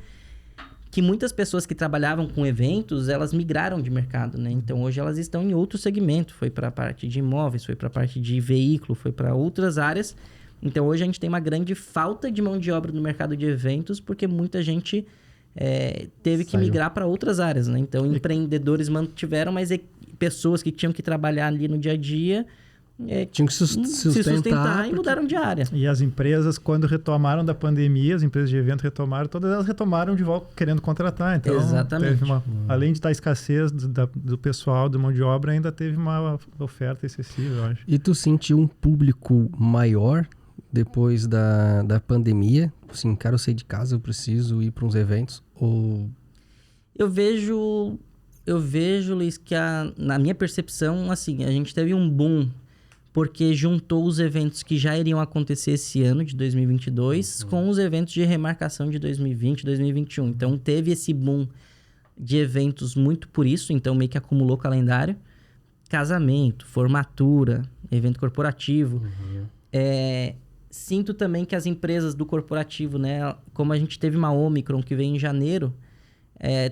que muitas pessoas que trabalhavam com eventos, elas migraram de mercado, né? Então, hoje elas estão em outro segmento. Foi para a parte de imóveis, foi para a parte de veículo, foi para outras áreas. Então, hoje a gente tem uma grande falta de mão de obra no mercado de eventos, porque muita gente teve que migrar para outras áreas, né? Então, empreendedores mantiveram, mas pessoas que tinham que trabalhar ali no dia a dia... tinham que se sustentar e mudaram de área. E as empresas, quando retomaram da pandemia, as empresas de evento retomaram, todas elas retomaram de volta querendo contratar. Então, exatamente. Além de estar escassez do pessoal, da mão de obra, ainda teve uma oferta excessiva, eu acho. E tu sentiu um público maior depois da pandemia? Assim, cara, eu sair de casa, eu preciso ir para uns eventos? Ou... Eu vejo, Luiz, que na minha percepção, assim, a gente teve um boom porque juntou os eventos que já iriam acontecer esse ano, de 2022, com os eventos de remarcação de 2020, 2021. Então, teve esse boom de eventos muito por isso, então meio que acumulou calendário. Casamento, formatura, evento corporativo. Sinto também que as empresas do corporativo, né, como a gente teve uma Omicron que veio em janeiro,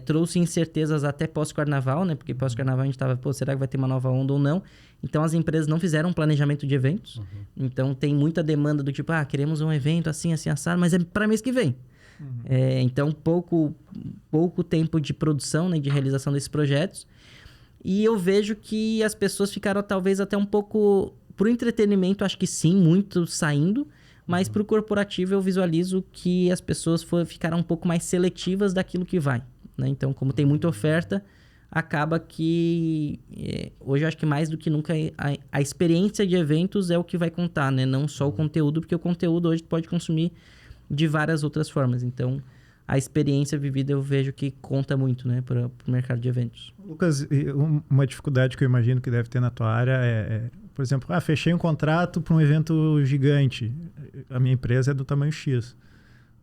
trouxe incertezas até pós-carnaval, né? Porque pós-carnaval a gente estava, será que vai ter uma nova onda ou não? Então, as empresas não fizeram um planejamento de eventos. Então, tem muita demanda do tipo, queremos um evento assim, assim, assado, mas é para mês que vem. Então, pouco tempo de produção, né? De realização desses projetos. E eu vejo que as pessoas ficaram talvez até um pouco... Pro entretenimento, acho que sim, muito saindo. Mas pro corporativo, eu visualizo que as pessoas ficaram um pouco mais seletivas daquilo que vai, né? Então, como tem muita oferta, acaba que... hoje, eu acho que mais do que nunca, a experiência de eventos é o que vai contar, né? Não só o conteúdo, porque o conteúdo hoje pode consumir de várias outras formas. Então, a experiência vivida eu vejo que conta muito, né? Para o mercado de eventos. Lucas, uma dificuldade que eu imagino que deve ter na tua área por exemplo, fechei um contrato para um evento gigante. A minha empresa é do tamanho X.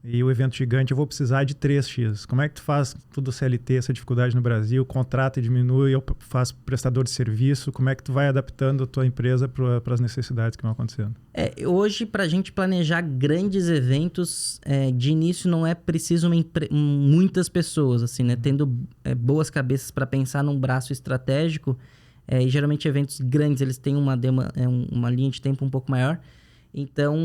E o evento gigante eu vou precisar de 3X. Como é que tu faz tudo CLT, essa dificuldade no Brasil? Contrata e diminui, eu faço prestador de serviço. Como é que tu vai adaptando a tua empresa para as necessidades que vão acontecendo? Hoje, para a gente planejar grandes eventos, de início não é preciso muitas pessoas, assim, né? Tendo boas cabeças para pensar num braço estratégico. E geralmente eventos grandes, eles têm uma linha de tempo um pouco maior. Então,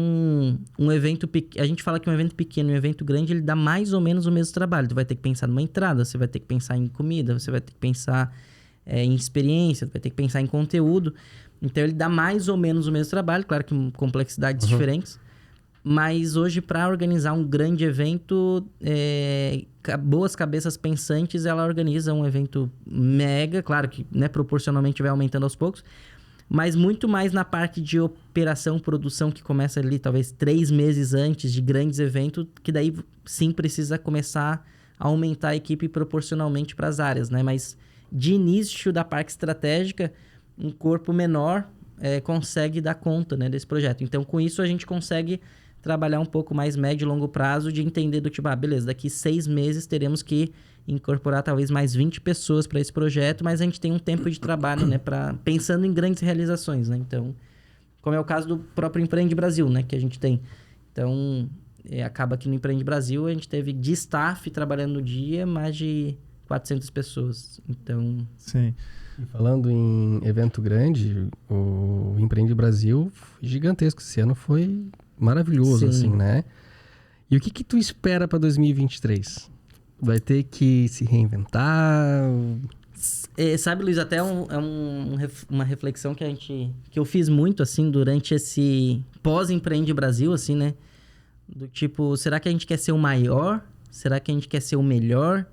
a gente fala que um evento pequeno e um evento grande, ele dá mais ou menos o mesmo trabalho. Tu vai ter que pensar numa entrada, você vai ter que pensar em comida, você vai ter que pensar em experiência, vai ter que pensar em conteúdo. Então, ele dá mais ou menos o mesmo trabalho, claro que com complexidades diferentes. Mas hoje, para organizar um grande evento, boas cabeças pensantes, ela organiza um evento mega, claro que, né, proporcionalmente vai aumentando aos poucos, mas muito mais na parte de operação, produção, que começa ali talvez 3 meses antes de grandes eventos, que daí sim precisa começar a aumentar a equipe proporcionalmente para as áreas, né? Mas de início da parte estratégica, um corpo menor consegue dar conta, né, desse projeto. Então, com isso, a gente consegue trabalhar um pouco mais médio e longo prazo, de entender do tipo, beleza, daqui 6 meses teremos que incorporar talvez mais 20 pessoas para esse projeto, mas a gente tem um tempo de trabalho, né, pensando em grandes realizações, né? Então, como é o caso do próprio Empreende Brasil, né, que a gente tem. Então, acaba que no Empreende Brasil a gente teve de staff trabalhando no dia mais de 400 pessoas. Então... Sim. E falando em evento grande, o Empreende Brasil foi gigantesco. Esse ano foi maravilhoso, assim, né? E o que tu espera para 2023? Vai ter que se reinventar? Sabe, Luiz, até uma reflexão que eu fiz muito, assim, durante esse pós-Empreende Brasil, assim, né? Do tipo, será que a gente quer ser o maior? Será que a gente quer ser o melhor?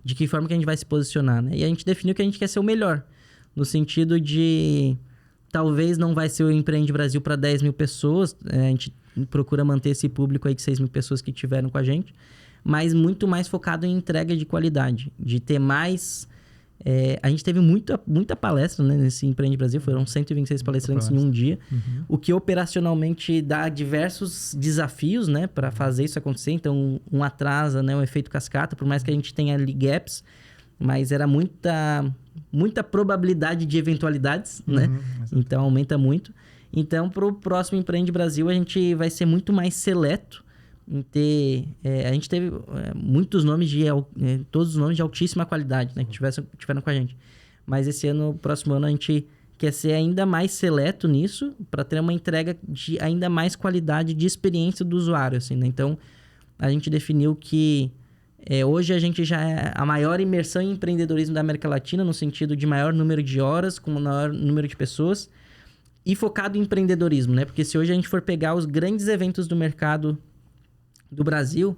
De que forma que a gente vai se posicionar, né? E a gente definiu que a gente quer ser o melhor, no sentido de Talvez não vai ser o Empreende Brasil para 10 mil pessoas. A gente procura manter esse público aí de 6 mil pessoas que tiveram com a gente. Mas muito mais focado em entrega de qualidade. De ter mais... a gente teve muita palestra, né, nesse Empreende Brasil. Foram 126 palestrantes em um dia. O que operacionalmente dá diversos desafios, né, para fazer isso acontecer. Então, um atrasa, né, um efeito cascata. Por mais que a gente tenha ali gaps. Mas era muita probabilidade de eventualidades, né? Então, aumenta muito. Então, para o próximo Empreende Brasil, a gente vai ser muito mais seleto em ter... a gente teve muitos nomes todos os nomes de altíssima qualidade, né? Que tiveram com a gente. Mas esse ano, próximo ano, a gente quer ser ainda mais seleto nisso para ter uma entrega de ainda mais qualidade de experiência do usuário, assim, né? Então, a gente definiu que... hoje a gente já é a maior imersão em empreendedorismo da América Latina, no sentido de maior número de horas, com maior número de pessoas, e focado em empreendedorismo, né? Porque se hoje a gente for pegar os grandes eventos do mercado do Brasil,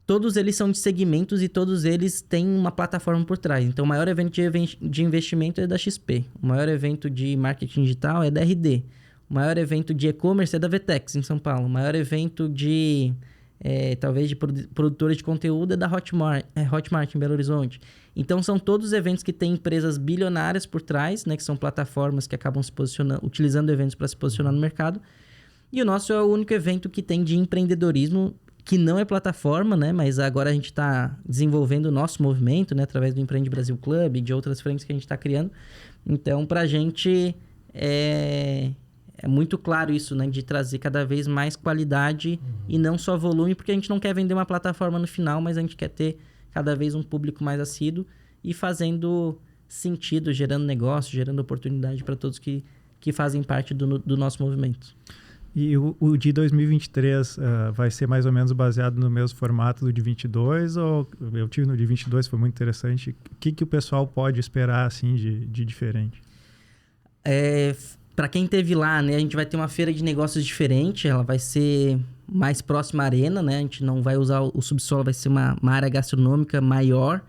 todos eles são de segmentos e todos eles têm uma plataforma por trás. Então, o maior evento de investimento é da XP, o maior evento de marketing digital é da RD, o maior evento de e-commerce é da Vtex, em São Paulo, o maior evento de... talvez de produtora de conteúdo é da Hotmart em Belo Horizonte. Então, são todos eventos que têm empresas bilionárias por trás, né? Que são plataformas que acabam se posicionando, utilizando eventos para se posicionar no mercado. E o nosso é o único evento que tem de empreendedorismo, que não é plataforma, né? Mas agora a gente está desenvolvendo o nosso movimento, né? Através do Empreende Brasil Club e de outras frentes que a gente está criando. Então, para a gente... É muito claro isso, né? De trazer cada vez mais qualidade e não só volume, porque a gente não quer vender uma plataforma no final, mas a gente quer ter cada vez um público mais assíduo e fazendo sentido, gerando negócio, gerando oportunidade para todos que fazem parte do nosso movimento. E o de 2023 vai ser mais ou menos baseado no mesmo formato do de 22? Ou eu tive no de 22, foi muito interessante. O que o pessoal pode esperar assim, de diferente? Para quem esteve lá, né, a gente vai ter uma feira de negócios diferente, ela vai ser mais próxima à arena, né? A gente não vai usar o subsolo, vai ser uma área gastronômica maior.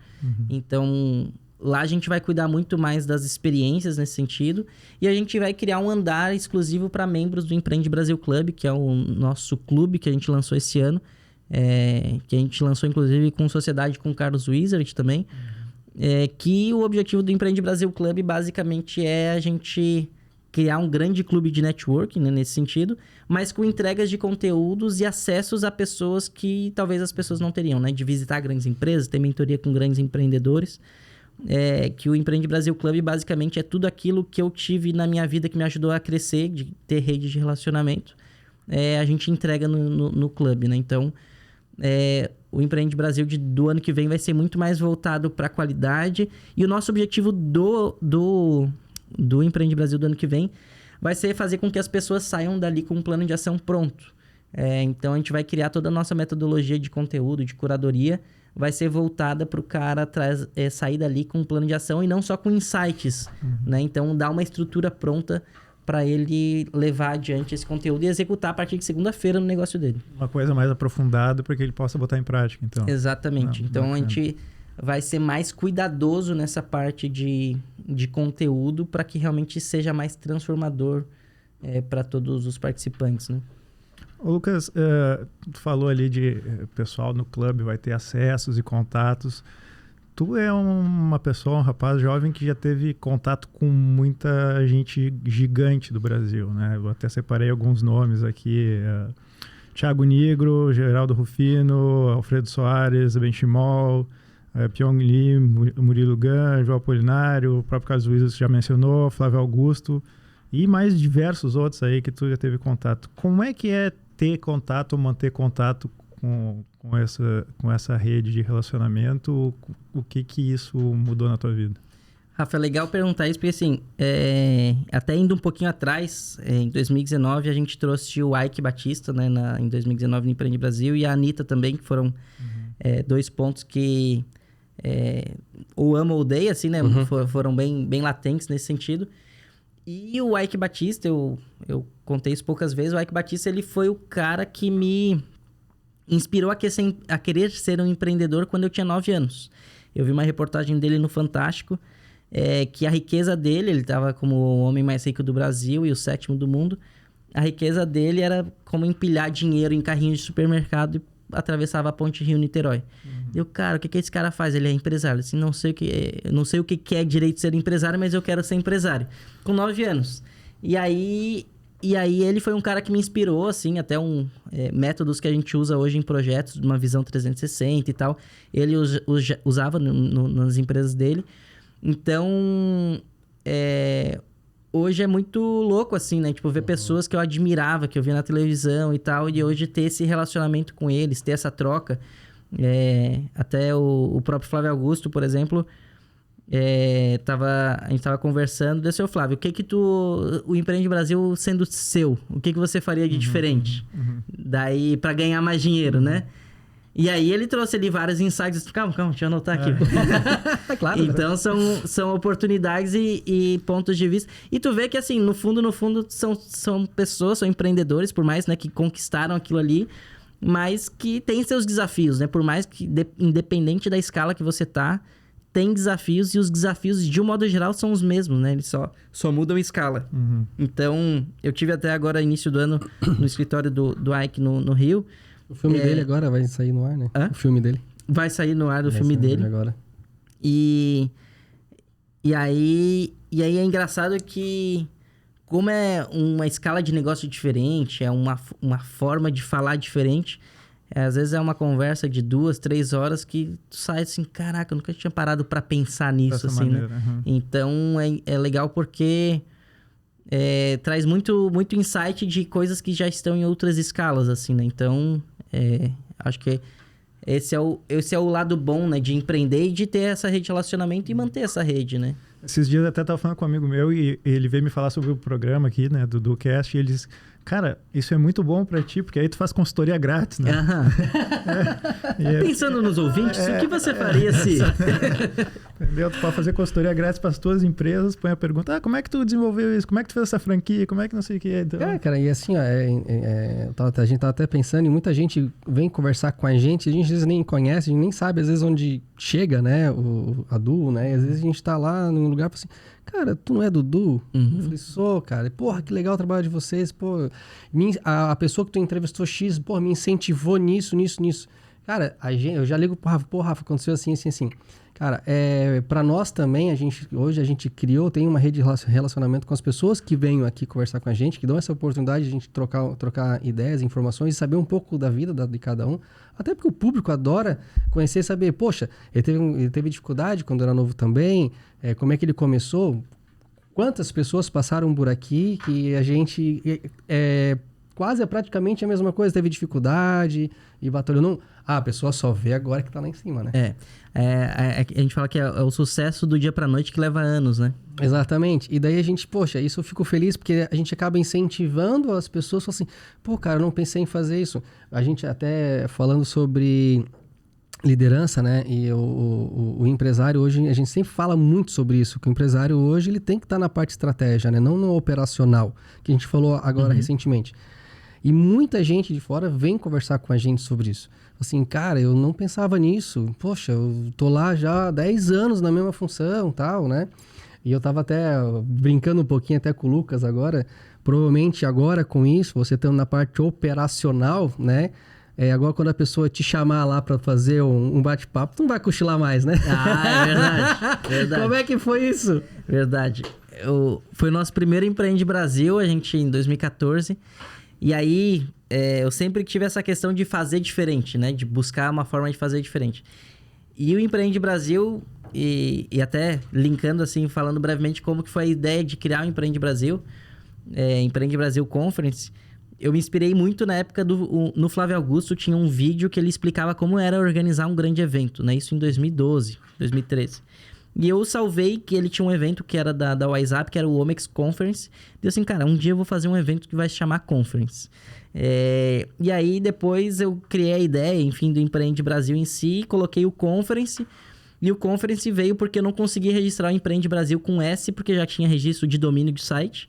Então, lá a gente vai cuidar muito mais das experiências nesse sentido. E a gente vai criar um andar exclusivo para membros do Empreende Brasil Club, que é o nosso clube que a gente lançou esse ano. Que a gente lançou, inclusive, com sociedade com o Carlos Wizard também. Que o objetivo do Empreende Brasil Club, basicamente, é a gente... criar um grande clube de networking, né, nesse sentido, mas com entregas de conteúdos e acessos a pessoas que talvez as pessoas não teriam, né? De visitar grandes empresas, ter mentoria com grandes empreendedores. Que o Empreende Brasil Club, basicamente, é tudo aquilo que eu tive na minha vida que me ajudou a crescer, de ter rede de relacionamento. A gente entrega no clube, né? Então, o Empreende Brasil do ano que vem vai ser muito mais voltado para a qualidade. E o nosso objetivo do Empreende Brasil do ano que vem vai ser fazer com que as pessoas saiam dali com um plano de ação pronto. Então, a gente vai criar toda a nossa metodologia de conteúdo, de curadoria, vai ser voltada para o cara sair dali com um plano de ação e não só com insights, né? Então, dar uma estrutura pronta para ele levar adiante esse conteúdo e executar a partir de segunda-feira no negócio dele. Uma coisa mais aprofundada para que ele possa botar em prática, então. Exatamente. Então, bacana. A gente vai ser mais cuidadoso nessa parte de conteúdo para que realmente seja mais transformador para todos os participantes, né? Ô Lucas, tu falou ali de pessoal no clube vai ter acessos e contatos. Tu é uma pessoa, um rapaz jovem que já teve contato com muita gente gigante do Brasil, né? Eu até separei alguns nomes aqui. Thiago Nigro, Geraldo Rufino, Alfredo Soares, Benchimol, Pyong Lee, Murilo Gun, João Apolinário, o próprio Carlos Luiz já mencionou, Flávio Augusto e mais diversos outros aí que tu já teve contato. Como é que é ter contato, manter contato com essa rede de relacionamento? O que isso mudou na tua vida? Rafa, é legal perguntar isso, porque assim, até indo um pouquinho atrás, em 2019 a gente trouxe o Ike Batista, né, em 2019 no Empreende Brasil, e a Anitta também, que foram dois pontos que ou amo ou odeio, assim, né, foram bem latentes nesse sentido. E o Ike Batista, eu contei isso poucas vezes, o Ike Batista, ele foi o cara que me inspirou a querer ser um empreendedor quando eu tinha 9 anos. Eu vi uma reportagem dele no Fantástico, que a riqueza dele, ele estava como o homem mais rico do Brasil e o 7º do mundo, a riqueza dele era como empilhar dinheiro em carrinhos de supermercado e atravessava a ponte Rio-Niterói. Eu, cara, o que esse cara faz? Ele é empresário. Assim, não sei o que é direito de ser empresário, mas eu quero ser empresário. Com 9 anos. E aí ele foi um cara que me inspirou, assim, até métodos que a gente usa hoje em projetos, uma visão 360 e tal. Ele usava nas empresas dele. Então, hoje é muito louco, assim, né? Tipo, ver pessoas que eu admirava, que eu via na televisão e tal, e hoje ter esse relacionamento com eles, ter essa troca. Até o próprio Flávio Augusto, por exemplo, a gente tava conversando, disse, Flávio, o Empreende Brasil sendo seu, o que você faria de diferente? Daí, para ganhar mais dinheiro, né? E aí ele trouxe ali vários insights. Calma, deixa eu anotar aqui. Claro. Então são oportunidades e pontos de vista. E tu vê que assim, no fundo, são pessoas, são empreendedores, por mais, né, que conquistaram aquilo ali, mas que tem seus desafios, né? Por mais que, independente da escala que você tá, tem desafios, e os desafios, de um modo geral, são os mesmos, né? Eles só mudam escala. Então, eu tive até agora, início do ano, no escritório do Ike no Rio. O filme dele agora vai sair no ar, né? Hã? O filme dele. Vai sair no ar do filme dele. Agora. E aí é engraçado que, como é uma escala de negócio diferente, é uma forma de falar diferente, às vezes é uma conversa de 2, 3 horas que tu sai assim, caraca, eu nunca tinha parado para pensar nisso, assim, maneira, né? Então, é legal porque traz muito insight de coisas que já estão em outras escalas, assim, né? Então, acho que esse é o lado bom, né? De empreender e de ter essa rede de relacionamento e manter essa rede, né? Esses dias eu até estava falando com um amigo meu e ele veio me falar sobre o programa aqui, né? Do DuCast, e ele disse, cara, isso é muito bom para ti, porque aí tu faz consultoria grátis, né? Pensando nos ouvintes, o que você faria se... Entendeu? Tu pode fazer consultoria grátis para as tuas empresas, põe a pergunta, como é que tu desenvolveu isso? Como é que tu fez essa franquia? Como é que não sei o que? Então... cara, e assim, ó, a gente tá até pensando, e muita gente vem conversar com a gente às vezes nem conhece, a gente nem sabe às vezes onde chega, né, a Du, né? E às vezes a gente tá lá num lugar e fala assim, cara, tu não é do Du? Eu falei, sou, cara. Porra, que legal o trabalho de vocês, pô. A pessoa que tu entrevistou X, porra, me incentivou nisso. Cara, eu já ligo pro Rafa, pô, Rafa, aconteceu assim. Cara, pra nós também, hoje a gente tem uma rede de relacionamento com as pessoas que vêm aqui conversar com a gente, que dão essa oportunidade de a gente trocar ideias, informações e saber um pouco da vida de cada um. Até porque o público adora conhecer e saber, poxa, ele teve dificuldade quando era novo também, como é que ele começou, quantas pessoas passaram por aqui que a gente quase praticamente a mesma coisa, teve dificuldade e batalhou. Não, a pessoa só vê agora que tá lá em cima, né? A gente fala que é o sucesso do dia pra noite que leva anos, né? Exatamente. E daí a gente, poxa, isso eu fico feliz porque a gente acaba incentivando as pessoas, assim, pô, cara, eu não pensei em fazer isso. A gente até falando sobre liderança, né? E o empresário hoje, a gente sempre fala muito sobre isso, que o empresário hoje ele tem que estar na parte estratégia, né? Não no operacional, que a gente falou agora recentemente. E muita gente de fora vem conversar com a gente sobre isso. Assim, cara, eu não pensava nisso. Poxa, eu tô lá já há 10 anos na mesma função e tal, né? E eu tava até brincando um pouquinho até com o Lucas agora. Provavelmente agora com isso, você estando na parte operacional, né? Agora quando a pessoa te chamar lá para fazer um bate-papo, tu não vai cochilar mais, né? É verdade. Como é que foi isso? Verdade. Foi o nosso primeiro Empreende Brasil, a gente em 2014. E aí, eu sempre tive essa questão de fazer diferente, né? De buscar uma forma de fazer diferente. E o Empreende Brasil, e até linkando assim, falando brevemente como que foi a ideia de criar o Empreende Brasil, Empreende Brasil Conference, eu me inspirei muito na época no Flávio Augusto, tinha um vídeo que ele explicava como era organizar um grande evento, né? Isso em 2012, 2013. E eu salvei que ele tinha um evento que era da WhatsApp, que era o Omex Conference. E eu assim, cara, um dia eu vou fazer um evento que vai se chamar Conference. E aí depois eu criei a ideia, enfim, do Empreende Brasil em si, coloquei o Conference. E o Conference veio porque eu não consegui registrar o Empreende Brasil com S, porque já tinha registro de domínio de site.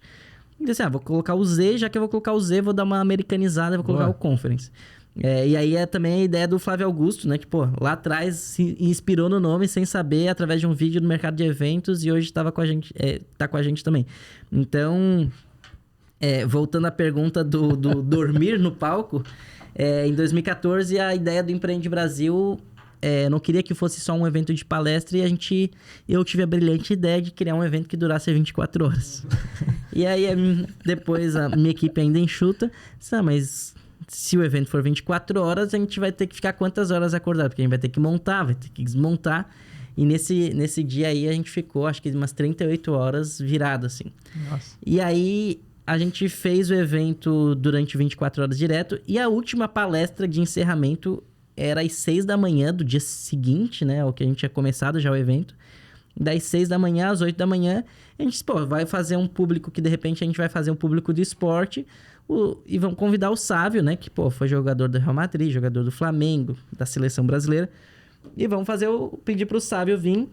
E disse, vou colocar o Z, já que eu vou colocar o Z, vou dar uma americanizada, vou colocar o Conference. E aí é também a ideia do Flávio Augusto, né? Que, pô, lá atrás se inspirou no nome sem saber, através de um vídeo no mercado de eventos, e hoje estava com a gente, tá com a gente também. Então, voltando à pergunta do dormir no palco, em 2014 a ideia do Empreende Brasil, não queria que fosse só um evento de palestra, e eu tive a brilhante ideia de criar um evento que durasse 24 horas. E aí depois a minha equipe ainda enxuta, mas se o evento for 24 horas, a gente vai ter que ficar quantas horas acordado? Porque a gente vai ter que montar, vai ter que desmontar. E nesse dia aí a gente ficou, acho que umas 38 horas virado, assim. Nossa. E aí a gente fez o evento durante 24 horas direto. E a última palestra de encerramento era às 6 da manhã do dia seguinte, né? O que a gente tinha começado já o evento. Das 6 da manhã às 8 da manhã, a gente disse, vai fazer um público que de repente a gente vai fazer um público de esporte. E vamos convidar o Sávio, né? Que, foi jogador do Real Madrid, jogador do Flamengo, da seleção brasileira. E vamos pedir pro Sávio vir,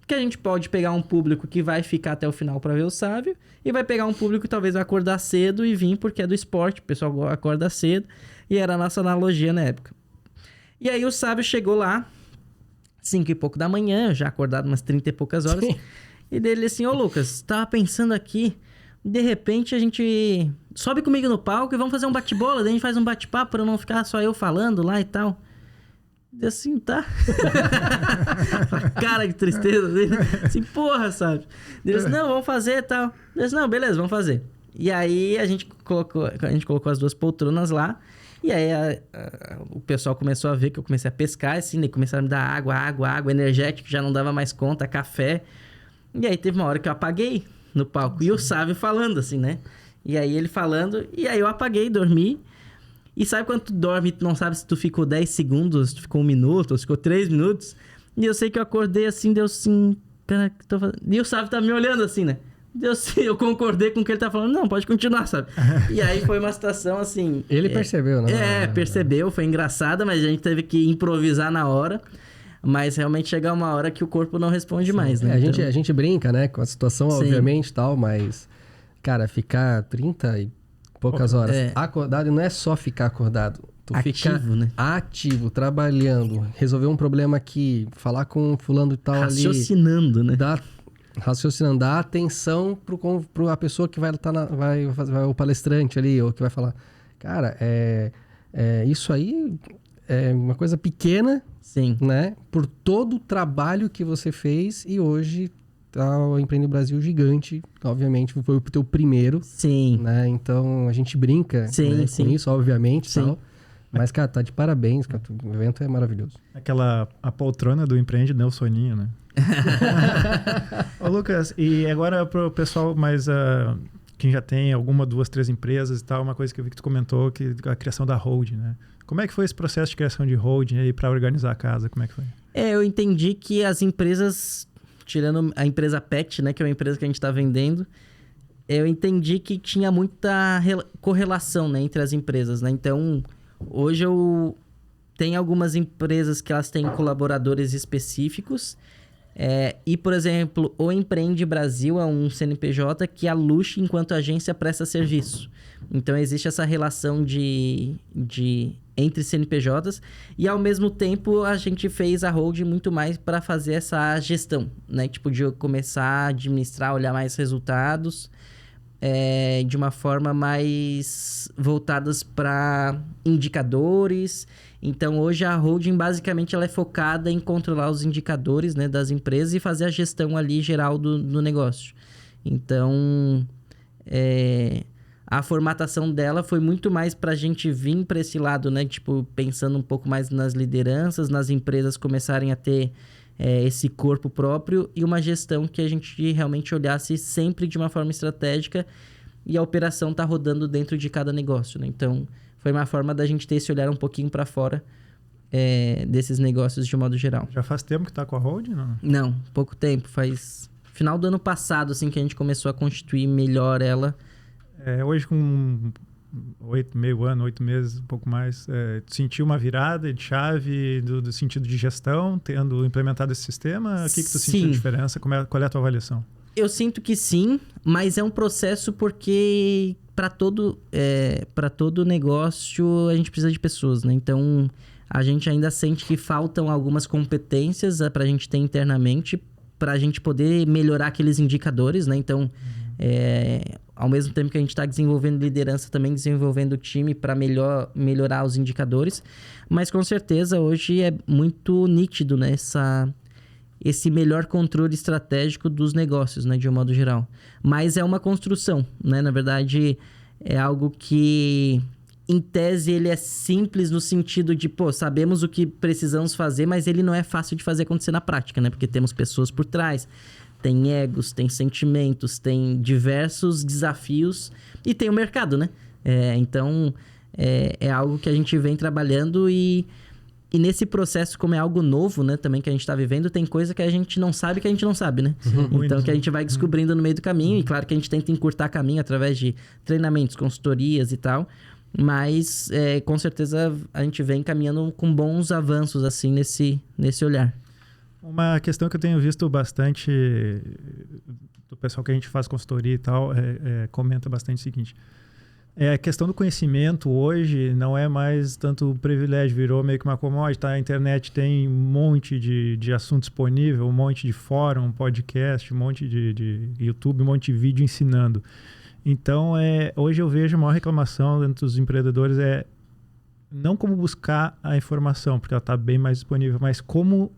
que a gente pode pegar um público que vai ficar até o final para ver o Sávio, e vai pegar um público que talvez vai acordar cedo e vir porque é do esporte, o pessoal acorda cedo, e era a nossa analogia na época. E aí o Sávio chegou lá, 5 e pouco da manhã, já acordado umas 30 e poucas horas, Sim. E dele assim, Lucas, tava pensando aqui, de repente a gente sobe comigo no palco e vamos fazer um bate-bola, daí a gente faz um bate-papo pra não ficar só eu falando lá e tal. E assim, tá? Cara, que tristeza dele. Assim, porra, sabe? Ele disse, não, vamos fazer e tal. Ele disse, não, beleza, vamos fazer. E aí a gente colocou as 2 poltronas lá. E aí o pessoal começou a ver que eu comecei a pescar, assim, né? Começaram a me dar água energético, já não dava mais conta, café. E aí teve uma hora que eu apaguei no palco. E o Sávio falando, assim, né? E aí ele falando, e aí eu apaguei, dormi. E sabe quando tu dorme e tu não sabe se tu ficou 10 segundos, se tu ficou 1 minuto, ou se ficou 3 minutos? E eu sei que eu acordei assim, deu assim... Cara, que tô fazendo? E o Sávio tá me olhando assim, né? Eu concordei com o que ele tá falando. Não, pode continuar, sabe? E aí foi uma situação assim... Ele percebeu, né? Percebeu. Foi engraçada, mas a gente teve que improvisar na hora. Mas realmente chega uma hora que o corpo não responde mais, né? A gente brinca, né? Com a situação, obviamente, e tal, mas... Cara, ficar 30 e poucas horas acordado, não é só ficar acordado. Tu ativo, fica né? ativo, trabalhando, resolver um problema aqui, falar com fulano e tal raciocinando, ali. Né? Raciocinando, dar atenção pro a pessoa que vai o palestrante ali, ou que vai falar. Cara, isso aí é uma coisa pequena, sim, né? Por todo o trabalho que você fez, e hoje o Empreende Brasil gigante, obviamente, foi o teu primeiro. Sim. Né? Então, a gente brinca, né, com isso, obviamente. Sim. Tal. Mas, cara, tá de parabéns, cara. O evento é maravilhoso. A poltrona do Empreende deu soninho, né? Ô, Lucas, e agora pro pessoal mais... quem já tem 1, 2, 3 empresas e tal, uma coisa que eu vi que tu comentou, que a criação da holding, né? Como é que foi esse processo de criação de holding aí para organizar a casa? Como é que foi? Eu entendi que as empresas... Tirando a empresa Pet, né? Que é uma empresa que a gente está vendendo. Eu entendi que tinha muita correlação, né? Entre as empresas, né? Então, hoje eu tenho algumas empresas que elas têm colaboradores específicos. E, por exemplo, o Empreende Brasil é um CNPJ que a Lush, enquanto agência, presta serviço. Então, existe essa relação entre CNPJs, e ao mesmo tempo a gente fez a holding muito mais para fazer essa gestão, né? Tipo, de começar a administrar, olhar mais resultados, de uma forma mais voltadas para indicadores. Então, hoje a holding basicamente ela é focada em controlar os indicadores, né, das empresas e fazer a gestão ali geral do negócio. Então, a formatação dela foi muito mais para a gente vir para esse lado, né? Tipo, pensando um pouco mais nas lideranças, nas empresas começarem a ter esse corpo próprio e uma gestão que a gente realmente olhasse sempre de uma forma estratégica e a operação tá rodando dentro de cada negócio, né? Então, foi uma forma da gente ter esse olhar um pouquinho para fora desses negócios de modo geral. Já faz tempo que tá com a holding, não? Não, pouco tempo. Faz final do ano passado, assim, que a gente começou a constituir melhor ela. Hoje com 8 meses, um pouco mais, tu sentiu uma virada de chave do sentido de gestão, tendo implementado esse sistema? O que tu sentiu de diferença? Qual é a tua avaliação? Eu sinto que sim, mas é um processo porque para todo negócio a gente precisa de pessoas, né? Então, a gente ainda sente que faltam algumas competências para a gente ter internamente, para a gente poder melhorar aqueles indicadores, né? Então, ao mesmo tempo que a gente está desenvolvendo liderança, também desenvolvendo o time para melhorar os indicadores. Mas, com certeza, hoje é muito nítido, né? Esse melhor controle estratégico dos negócios, né? De um modo geral. Mas é uma construção, né? Na verdade, é algo que, em tese, ele é simples no sentido de, sabemos o que precisamos fazer, mas ele não é fácil de fazer acontecer na prática, né? Porque temos pessoas por trás, tem egos, tem sentimentos, tem diversos desafios e tem o mercado, né? Então, é algo que a gente vem trabalhando e nesse processo, como é algo novo, né, também que a gente está vivendo, tem coisa que a gente não sabe que a gente não sabe, né? Então, que a gente vai descobrindo no meio do caminho. E claro que a gente tenta encurtar caminho através de treinamentos, consultorias e tal. Mas, com certeza, a gente vem caminhando com bons avanços, assim, nesse olhar. Uma questão que eu tenho visto bastante do pessoal que a gente faz consultoria e tal, comenta bastante o seguinte... A questão do conhecimento hoje não é mais tanto privilégio, virou meio que uma commodity, tá? A internet tem um monte de assunto disponível, um monte de fórum, podcast, um monte de YouTube, um monte de vídeo ensinando. Então, hoje eu vejo a maior reclamação entre os empreendedores não como buscar a informação, porque ela está bem mais disponível, mas como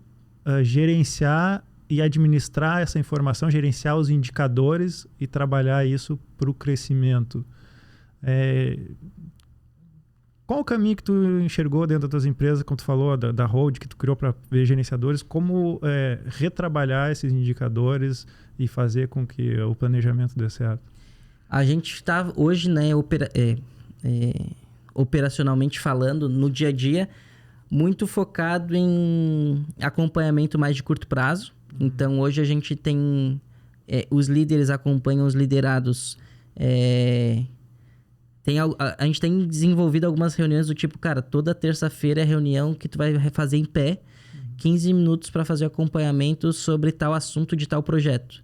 gerenciar e administrar essa informação, gerenciar os indicadores e trabalhar isso para o crescimento. Qual o caminho que tu enxergou dentro das tuas empresas, como tu falou, da Hold, que tu criou para ver gerenciadores, como retrabalhar esses indicadores e fazer com que o planejamento dê certo? A gente está hoje, né, operacionalmente falando, no dia a dia, muito focado em acompanhamento mais de curto prazo. Então, hoje a gente tem... os líderes acompanham os liderados... A gente tem desenvolvido algumas reuniões do tipo, cara, toda terça-feira é reunião que tu vai fazer em pé, 15 minutos para fazer acompanhamento sobre tal assunto de tal projeto.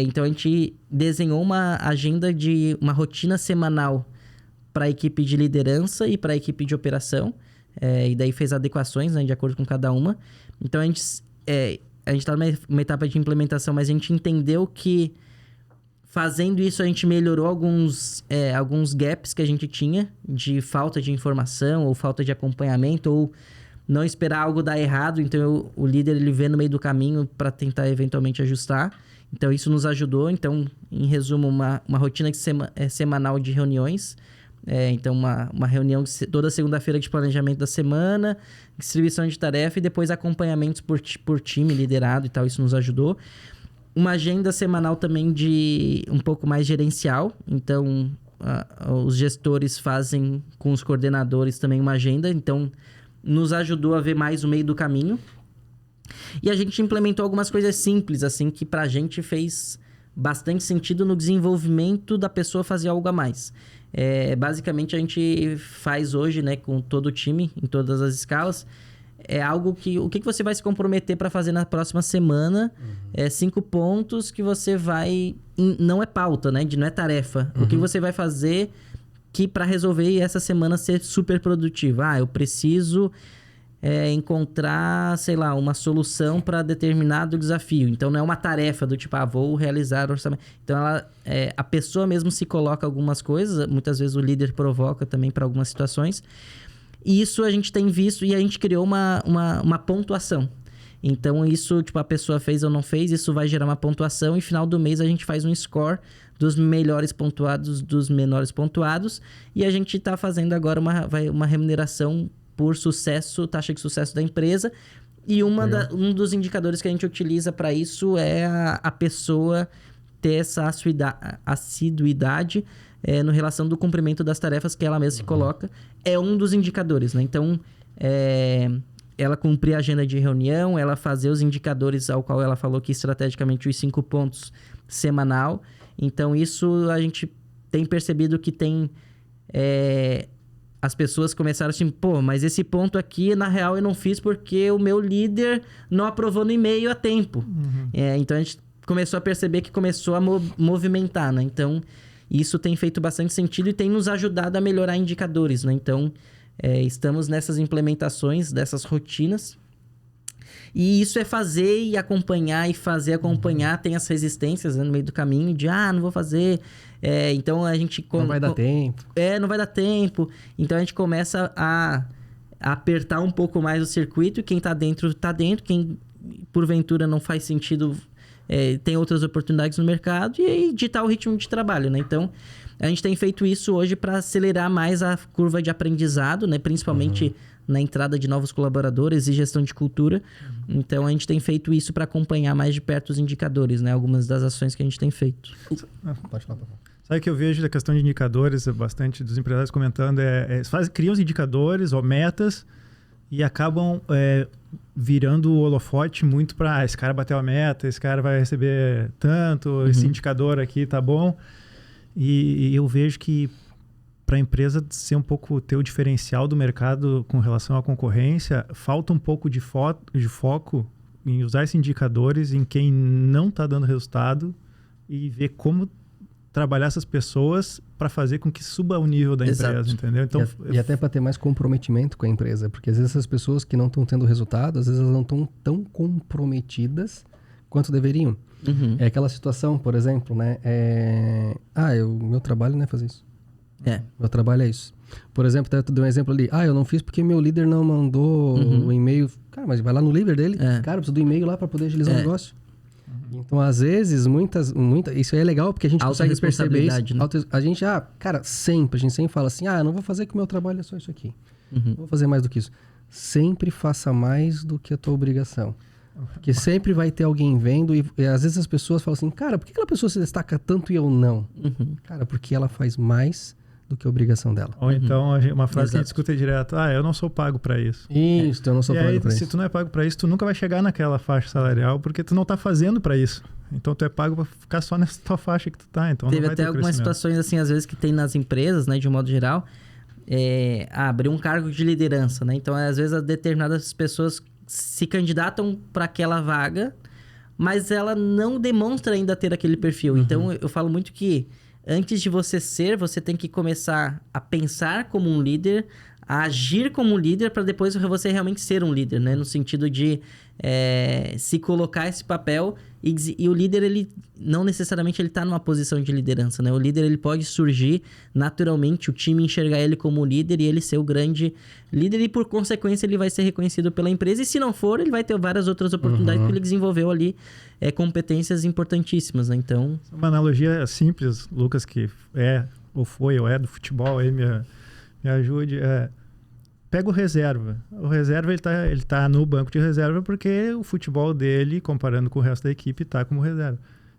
Então, a gente desenhou uma agenda de uma rotina semanal para a equipe de liderança e para a equipe de operação. E daí fez adequações, né, de acordo com cada uma. Então, a gente está numa etapa de implementação, mas a gente entendeu que fazendo isso, a gente melhorou alguns gaps que a gente tinha de falta de informação ou falta de acompanhamento ou não esperar algo dar errado. Então, o líder ele vê no meio do caminho para tentar eventualmente ajustar. Então, isso nos ajudou. Então, em resumo, uma rotina semanal de reuniões. Então, uma reunião toda segunda-feira de planejamento da semana, distribuição de tarefa e depois acompanhamentos por time, liderado e tal. Isso nos ajudou. Uma agenda semanal também de um pouco mais gerencial. Então, os gestores fazem com os coordenadores também uma agenda. Então, nos ajudou a ver mais o meio do caminho. E a gente implementou algumas coisas simples, assim, que pra gente fez bastante sentido no desenvolvimento da pessoa fazer algo a mais. Basicamente, a gente faz hoje, né, com todo o time, em todas as escalas... algo que... O que você vai se comprometer para fazer na próxima semana? 5 pontos que você vai... Não é pauta, né? Não é tarefa. O que você vai fazer que para resolver essa semana ser super produtivo? Eu preciso encontrar, sei lá, uma solução para determinado desafio. Então, não é uma tarefa do tipo, vou realizar o orçamento. Então, a pessoa mesmo se coloca algumas coisas. Muitas vezes o líder provoca também para algumas situações. E isso a gente tem visto e a gente criou uma pontuação. Então, isso, tipo, a pessoa fez ou não fez, isso vai gerar uma pontuação e final do mês a gente faz um score dos melhores pontuados, dos menores pontuados. E a gente está fazendo agora uma remuneração por sucesso, taxa de sucesso da empresa. E um dos indicadores que a gente utiliza para isso é a pessoa ter essa assiduidade no relação do cumprimento das tarefas que ela mesma se coloca. É um dos indicadores, né? Então, ela cumprir a agenda de reunião, ela fazer os indicadores ao qual ela falou que estrategicamente os 5 pontos semanal. Então, isso a gente tem percebido que tem... as pessoas começaram assim, mas esse ponto aqui, na real, eu não fiz porque o meu líder não aprovou no e-mail a tempo. Então, a gente começou a perceber que começou a movimentar, né? Então, isso tem feito bastante sentido e tem nos ajudado a melhorar indicadores, né? Então, estamos nessas implementações dessas rotinas. E isso é fazer e acompanhar, e fazer acompanhar. Tem as resistências, né, no meio do caminho de, não vou fazer. Então, a gente... Não vai dar tempo. Não vai dar tempo. Então, a gente começa a apertar um pouco mais o circuito. Quem tá dentro, tá dentro. Quem, porventura, não faz sentido, tem outras oportunidades no mercado. E aí, ditar o ritmo de trabalho, né? Então, a gente tem feito isso hoje para acelerar mais a curva de aprendizado, né? Principalmente na entrada de novos colaboradores e gestão de cultura. Então, a gente tem feito isso para acompanhar mais de perto os indicadores, né? Algumas das ações que a gente tem feito. Pode falar, Paulo. Sabe que eu vejo da questão de indicadores, bastante dos empresários comentando, criam os indicadores ou metas e acabam virando o holofote muito para esse cara bateu a meta, esse cara vai receber tanto, esse indicador aqui tá bom. E eu vejo que para a empresa ser um pouco, ter o diferencial do mercado com relação à concorrência, falta um pouco de foco em usar esses indicadores em quem não está dando resultado e ver como trabalhar essas pessoas para fazer com que suba o nível da empresa, entendeu? Então, e até para ter mais comprometimento com a empresa, porque às vezes essas pessoas que não estão tendo resultado, às vezes elas não estão tão comprometidas quanto deveriam. É aquela situação, por exemplo, né? Meu trabalho não é fazer isso. Meu trabalho é isso. Por exemplo, tu deu um exemplo ali. Eu não fiz porque meu líder não mandou o e-mail. Cara, mas vai lá no líder dele. Cara, precisa do e-mail lá para poder agilizar o negócio. Então, às vezes, muitas, isso aí é legal porque a gente consegue perceber isso. Né? A gente, a gente sempre fala assim, eu não vou fazer que o meu trabalho é só isso aqui. Não vou fazer mais do que isso. Sempre faça mais do que a tua obrigação. Porque sempre vai ter alguém vendo e às vezes as pessoas falam assim, cara, por que aquela pessoa se destaca tanto e eu não? Cara, porque ela faz mais do que a obrigação dela. Ou então, uma frase que a gente escuta direto, eu não sou pago para isso. Isso, eu não sou pago para isso. Se tu não é pago para isso, tu nunca vai chegar naquela faixa salarial, porque tu não tá fazendo para isso. Então, tu é pago para ficar só nessa tua faixa que tu tá. Então, teve não vai até ter algumas situações, assim, às vezes, que tem nas empresas, né, de um modo geral, abrir um cargo de liderança, né? Então, às vezes, determinadas pessoas se candidatam para aquela vaga, mas ela não demonstra ainda ter aquele perfil. Então, eu falo muito que antes de você ser, você tem que começar a pensar como um líder, a agir como um líder para depois você realmente ser um líder, né? No sentido de se colocar esse papel e o líder, ele não necessariamente ele tá numa posição de liderança, né? O líder, ele pode surgir naturalmente, o time enxergar ele como líder e ele ser o grande líder e, por consequência, ele vai ser reconhecido pela empresa e, se não for, ele vai ter várias outras oportunidades porque ele desenvolveu ali competências importantíssimas, né? Então... Uma analogia simples, Lucas, que ou é do futebol, aí me ajude, pega o reserva. O reserva, ele tá no banco de reserva porque o futebol dele, comparando com o resto da equipe, tá como reserva.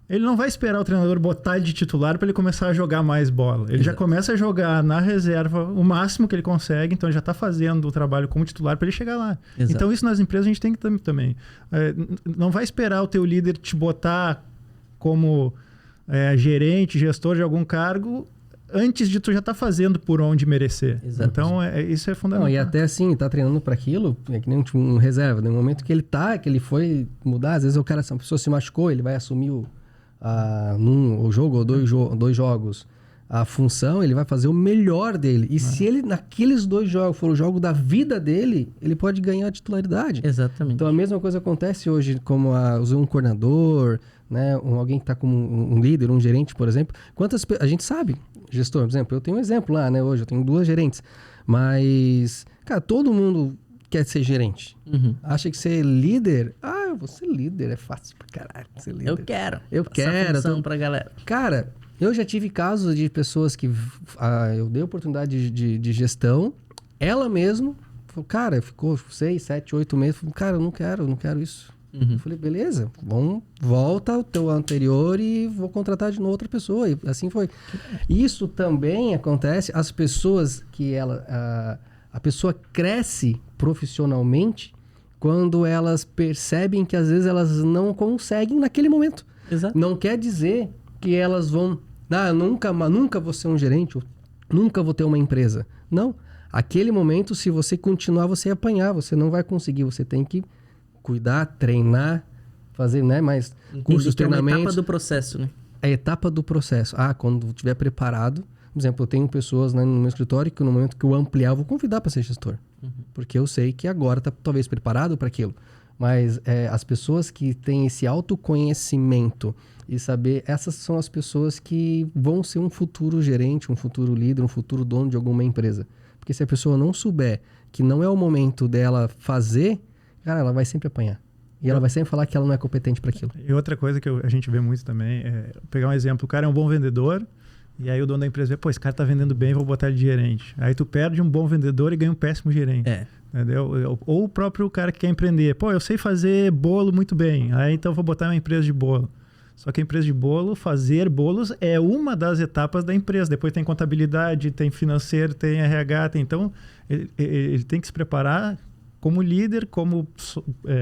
Ele não vai esperar o treinador botar ele de titular para ele começar a jogar mais bola. Ele já começa a jogar na reserva o máximo que ele consegue, então ele já está fazendo o trabalho como titular para ele chegar lá. Exato. Então isso nas empresas a gente tem que também. Não vai esperar o teu líder te botar como gerente, gestor de algum cargo antes de tu já estar fazendo por onde merecer. Exato. Então isso é fundamental. Não, e até assim, tá treinando para aquilo, é que nem um reserva. No momento que ele foi mudar, às vezes a pessoa se machucou, ele vai assumir num jogo ou dois jogos a função, ele vai fazer o melhor dele. E se ele, naqueles 2 jogos, for o jogo da vida dele, ele pode ganhar a titularidade. Exatamente. Então a mesma coisa acontece hoje, como um coordenador, né? Alguém que está como um líder, um gerente, por exemplo. A gente sabe, gestor, por exemplo, eu tenho um exemplo lá, né? Hoje eu tenho 2 gerentes. Mas, cara, todo mundo quer ser gerente. Acha que ser líder... eu vou ser líder, é fácil pra caralho ser líder. Eu quero. Função pra galera. Cara, eu já tive casos de pessoas que eu dei oportunidade de gestão, ela mesmo falou, cara, ficou 6, 7, 8 meses, falou, cara, eu não quero isso. Eu falei, beleza, volta ao teu anterior e vou contratar de novo outra pessoa. E assim foi. Isso também acontece, as pessoas que a pessoa cresce profissionalmente quando elas percebem que às vezes elas não conseguem naquele momento. Exato. Não quer dizer que elas vão... eu nunca vou ser um gerente, nunca vou ter uma empresa. Não. Aquele momento, se você continuar, você ia apanhar, você não vai conseguir. Você tem que cuidar, treinar, fazer mais cursos, treinamentos. É uma etapa do processo, né? a etapa do processo. Quando estiver preparado, por exemplo, eu tenho pessoas, né, no meu escritório que no momento que eu ampliar, eu vou convidar para ser gestor. Porque eu sei que agora está talvez preparado para aquilo. Mas as pessoas que têm esse autoconhecimento e saber, essas são as pessoas que vão ser um futuro gerente, um futuro líder, um futuro dono de alguma empresa. Porque se a pessoa não souber que não é o momento dela fazer, cara, ela vai sempre apanhar. E ela vai sempre falar que ela não é competente para aquilo. E outra coisa que a gente vê muito também é pegar um exemplo, o cara é um bom vendedor, e aí o dono da empresa vê, pô, esse cara tá vendendo bem, vou botar ele de gerente. Aí tu perde um bom vendedor e ganha um péssimo gerente. Entendeu? Ou o próprio cara que quer empreender. Pô, eu sei fazer bolo muito bem, aí então vou botar uma empresa de bolo. Só que a empresa de bolo, fazer bolos é uma das etapas da empresa. Depois tem contabilidade, tem financeiro, tem RH, então ele tem que se preparar como líder, como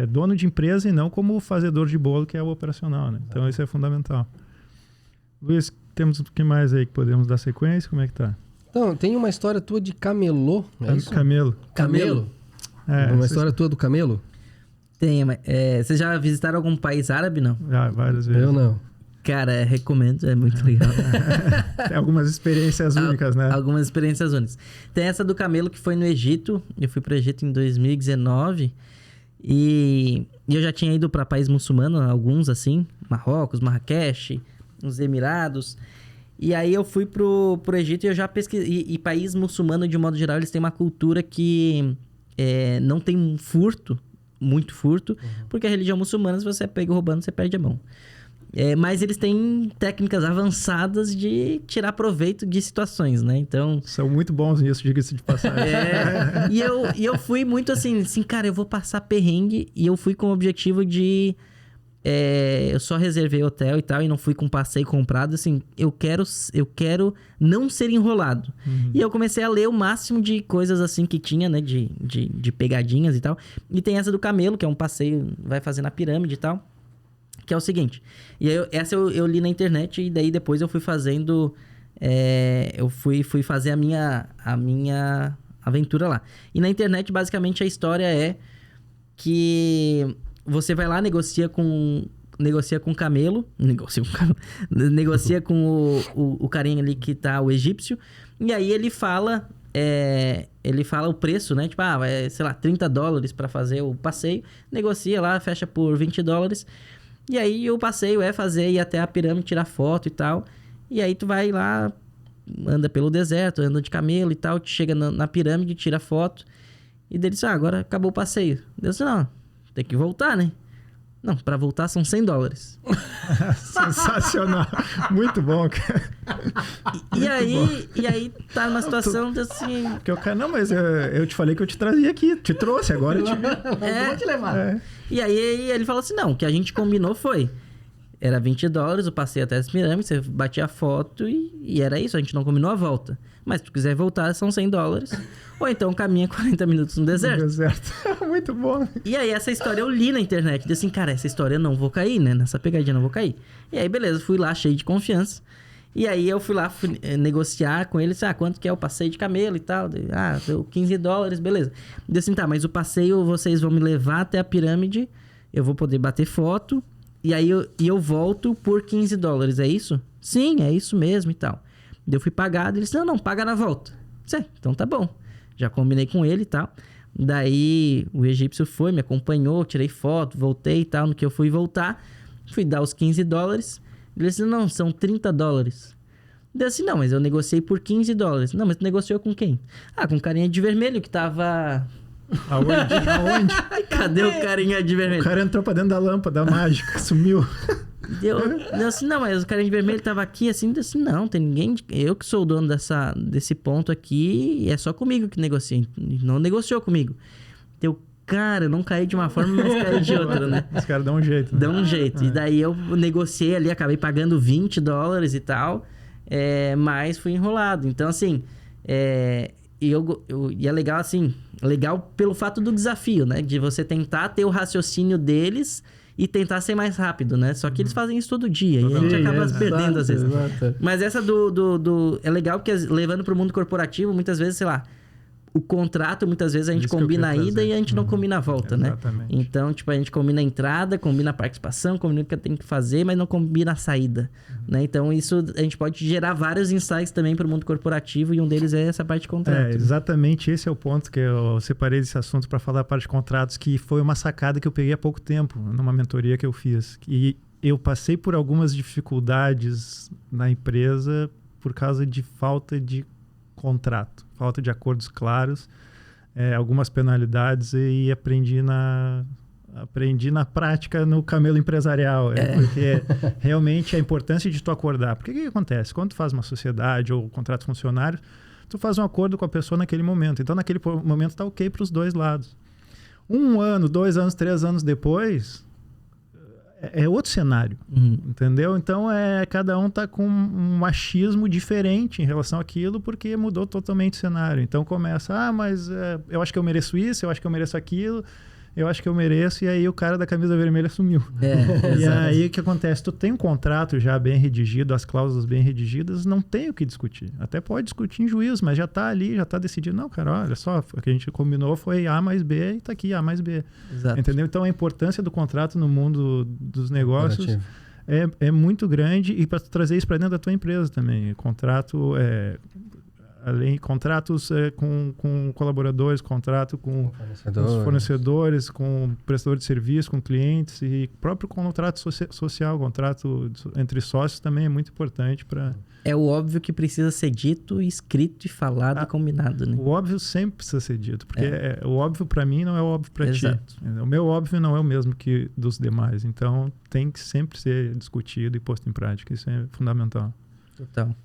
dono de empresa e não como fazedor de bolo, que é o operacional, né? Então isso é fundamental. Luiz, temos o que mais aí que podemos dar sequência? Como é que tá? Então, tem uma história tua de camelô, é isso? Camelo. Uma história tua do camelo? Tem, mas vocês já visitaram algum país árabe, não? Já, várias vezes. Eu não. Cara, recomendo, é muito legal. Tem algumas experiências únicas, né? Algumas experiências únicas. Tem essa do camelo que foi no Egito. Eu fui pro Egito em 2019. E eu já tinha ido para país muçulmano, alguns assim. Marrocos, Marrakech, os Emirados. E aí eu fui pro Egito e eu já pesquisei. E país muçulmano, de modo geral, eles têm uma cultura que não tem furto, muito furto. Porque a religião muçulmana, se você pega roubando, você perde a mão. Mas eles têm técnicas avançadas de tirar proveito de situações, né? Então... São muito bons nisso, diga-se de passagem. E eu fui muito assim, cara, eu vou passar perrengue. E eu fui com o objetivo de... eu só reservei hotel e tal, e não fui com passeio comprado. Assim, eu quero não ser enrolado. E eu comecei a ler o máximo de coisas assim que tinha, né? De pegadinhas e tal. E tem essa do camelo, que é um passeio, vai fazer na pirâmide e tal. Que é o seguinte, e aí essa eu li na internet, e daí depois eu fui fazendo, eu fui fazer a minha aventura lá. E na internet, basicamente, a história é que você vai lá, negocia com o camelo, negocia com o carinha ali que tá, o egípcio, e aí ele fala o preço, né? Tipo, sei lá, $30 para fazer o passeio, negocia lá, fecha por $20. E aí o passeio ir até a pirâmide, tirar foto e tal. E aí tu vai lá, anda pelo deserto, anda de camelo e tal, chega na pirâmide, tira foto. E daí disse, agora acabou o passeio. Eu disse, não, tem que voltar, né? Não, pra voltar são $100. Sensacional. Muito bom, cara. E aí tá numa situação assim... Porque o cara, não, mas eu te falei que eu te trazia aqui. Te trouxe, agora eu te... vou te levar. E aí ele falou assim, não, o que a gente combinou foi... Era $20, o passeio até as pirâmides, você batia a foto e era isso, a gente não combinou a volta. Mas se tu quiser voltar, são $100. Ou então caminha 40 minutos no deserto. Muito bom. E aí essa história eu li na internet. Disse assim, cara, essa história eu não vou cair, né? Nessa pegadinha eu não vou cair. E aí, beleza, fui lá cheio de confiança. E aí eu fui lá negociar com ele. Disse, quanto que é o passeio de camelo e tal? Deu $15, beleza. Disse assim, tá, mas o passeio vocês vão me levar até a pirâmide. Eu vou poder bater foto. E aí eu volto por $15, é isso? Sim, é isso mesmo e tal. Daí eu fui pagado, ele disse, não, paga na volta. Disse, então tá bom. Já combinei com ele e tal. Daí o egípcio foi, me acompanhou, tirei foto, voltei e tal. No que eu fui voltar, fui dar os $15. Ele disse, não, são $30. Daí assim, não, mas eu negociei por $15. Não, mas tu negociou com quem? Com o carinha de vermelho que tava... Aonde? Cadê o carinha de vermelho? O cara entrou pra dentro da lâmpada mágica, sumiu. Deu assim, não, mas o carinha de vermelho tava aqui, assim, não, tem ninguém... Eu que sou o dono desse ponto aqui, e é só comigo que negocia, não negociou comigo. Deu, cara, eu não caí de uma forma, mas caí de outra, né? Os caras dão um jeito. Né? Dão um jeito. E daí eu negociei ali, acabei pagando $20 e tal, mas fui enrolado. Então, assim... E é legal, assim... Legal pelo fato do desafio, né? De você tentar ter o raciocínio deles e tentar ser mais rápido, né? Só que eles fazem isso todo dia. E a gente acaba se perdendo às vezes. Exato. Mas essa é legal porque levando pro mundo corporativo, muitas vezes, sei lá... o contrato, muitas vezes a gente combina a ida e a gente não combina a volta, né? Exatamente. Então, tipo, a gente combina a entrada, combina a participação, combina o que tem que fazer, mas não combina a saída, né? Então, isso a gente pode gerar vários insights também para o mundo corporativo e um deles é essa parte de contrato. Exatamente esse é o ponto que eu separei desse assunto para falar da parte de contratos, que foi uma sacada que eu peguei há pouco tempo, numa mentoria que eu fiz. E eu passei por algumas dificuldades na empresa por causa de falta de contrato, falta de acordos claros, algumas penalidades, e aprendi na prática no camelo empresarial, porque realmente a importância de tu acordar. Porque o que acontece? Quando tu faz uma sociedade ou contrato funcionário, tu faz um acordo com a pessoa naquele momento. Então, naquele momento está ok para os dois lados. 1 ano, 2 anos, 3 anos depois, é outro cenário, entendeu? Então, cada um está com um machismo diferente em relação àquilo, porque mudou totalmente o cenário. Então, começa, mas eu acho que eu mereço isso, eu acho que eu mereço aquilo, eu acho que eu mereço, e aí o cara da camisa vermelha sumiu. E aí o que acontece? Tu tem um contrato já bem redigido, as cláusulas bem redigidas, não tem o que discutir. Até pode discutir em juízo, mas já está ali, já está decidido. Não, cara, olha só, o que a gente combinou foi A mais B e está aqui A mais B. Exato. Entendeu? Então a importância do contrato no mundo dos negócios é muito grande, e para trazer isso para dentro da tua empresa também. Contratos com colaboradores, contrato com os fornecedores, com prestadores de serviço, com clientes, e próprio contrato social, contrato entre sócios também é muito importante para... É o óbvio que precisa ser dito, escrito e falado e combinado, né? O óbvio sempre precisa ser dito, porque o óbvio para mim não é o óbvio para ti. O meu óbvio não é o mesmo que dos demais, então tem que sempre ser discutido e posto em prática, isso é fundamental. Total.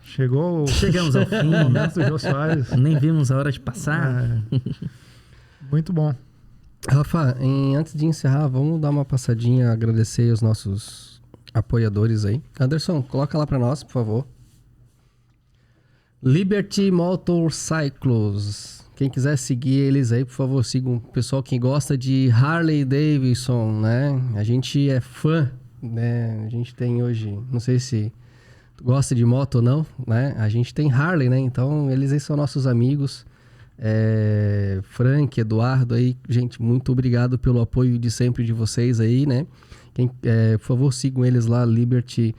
Chegamos ao fim, momento do Jô Soares. Nem vimos a hora de passar. Muito bom. Rafa, antes de encerrar, vamos dar uma passadinha, agradecer os nossos apoiadores aí. Anderson, coloca lá para nós, por favor. Liberty Motorcycles. Quem quiser seguir eles aí, por favor, sigam o pessoal que gosta de Harley Davidson, né? A gente é fã, né? A gente tem hoje, não sei se gosta de moto ou não, né? A gente tem Harley, né? Então, eles aí são nossos amigos. Frank, Eduardo aí, gente, muito obrigado pelo apoio de sempre de vocês aí, né? Por favor, sigam eles lá, Liberty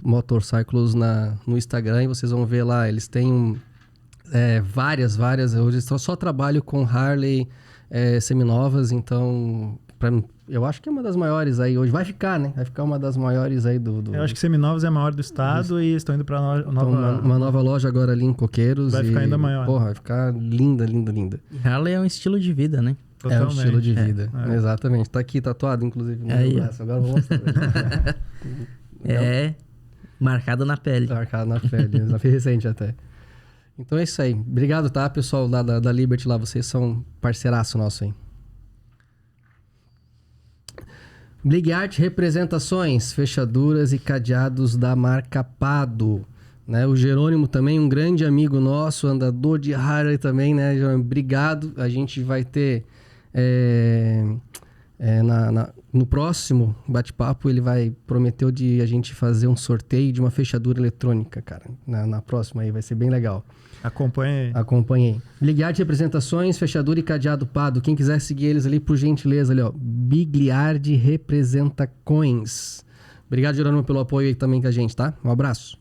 Motorcycles no Instagram, e vocês vão ver lá, eles têm várias, hoje só trabalho com Harley seminovas, então eu acho que é uma das maiores aí hoje. Vai ficar, né? Vai ficar uma das maiores aí do... Eu acho que Seminovos é a maior do estado e estão indo para uma nova loja agora ali em Coqueiros. Vai ficar ainda maior. Porra, vai ficar linda, linda, linda. E Harley é um estilo de vida, né? Totalmente. É um estilo de vida, exatamente. Tá aqui tatuado, inclusive, no meu braço. Agora eu vou mostrar. Marcado na pele. Marcado na pele, recente até. Então é isso aí. Obrigado, tá, pessoal lá da Liberty lá. Vocês são parceiraço nosso aí. Blig Art Representações, fechaduras e cadeados da marca Pado. Né? O Jerônimo também, um grande amigo nosso, andador de Harley também, né, Jerônimo? Obrigado. A gente vai ter no próximo bate-papo, ele prometeu de a gente fazer um sorteio de uma fechadura eletrônica, cara. Na próxima aí, vai ser bem legal. Acompanhei. Blig Art Representações, fechadura e cadeado Pado. Quem quiser seguir eles ali, por gentileza, ali, ó. Blig Art Representações. Obrigado, Jerônimo, pelo apoio aí também com a gente, tá? Um abraço.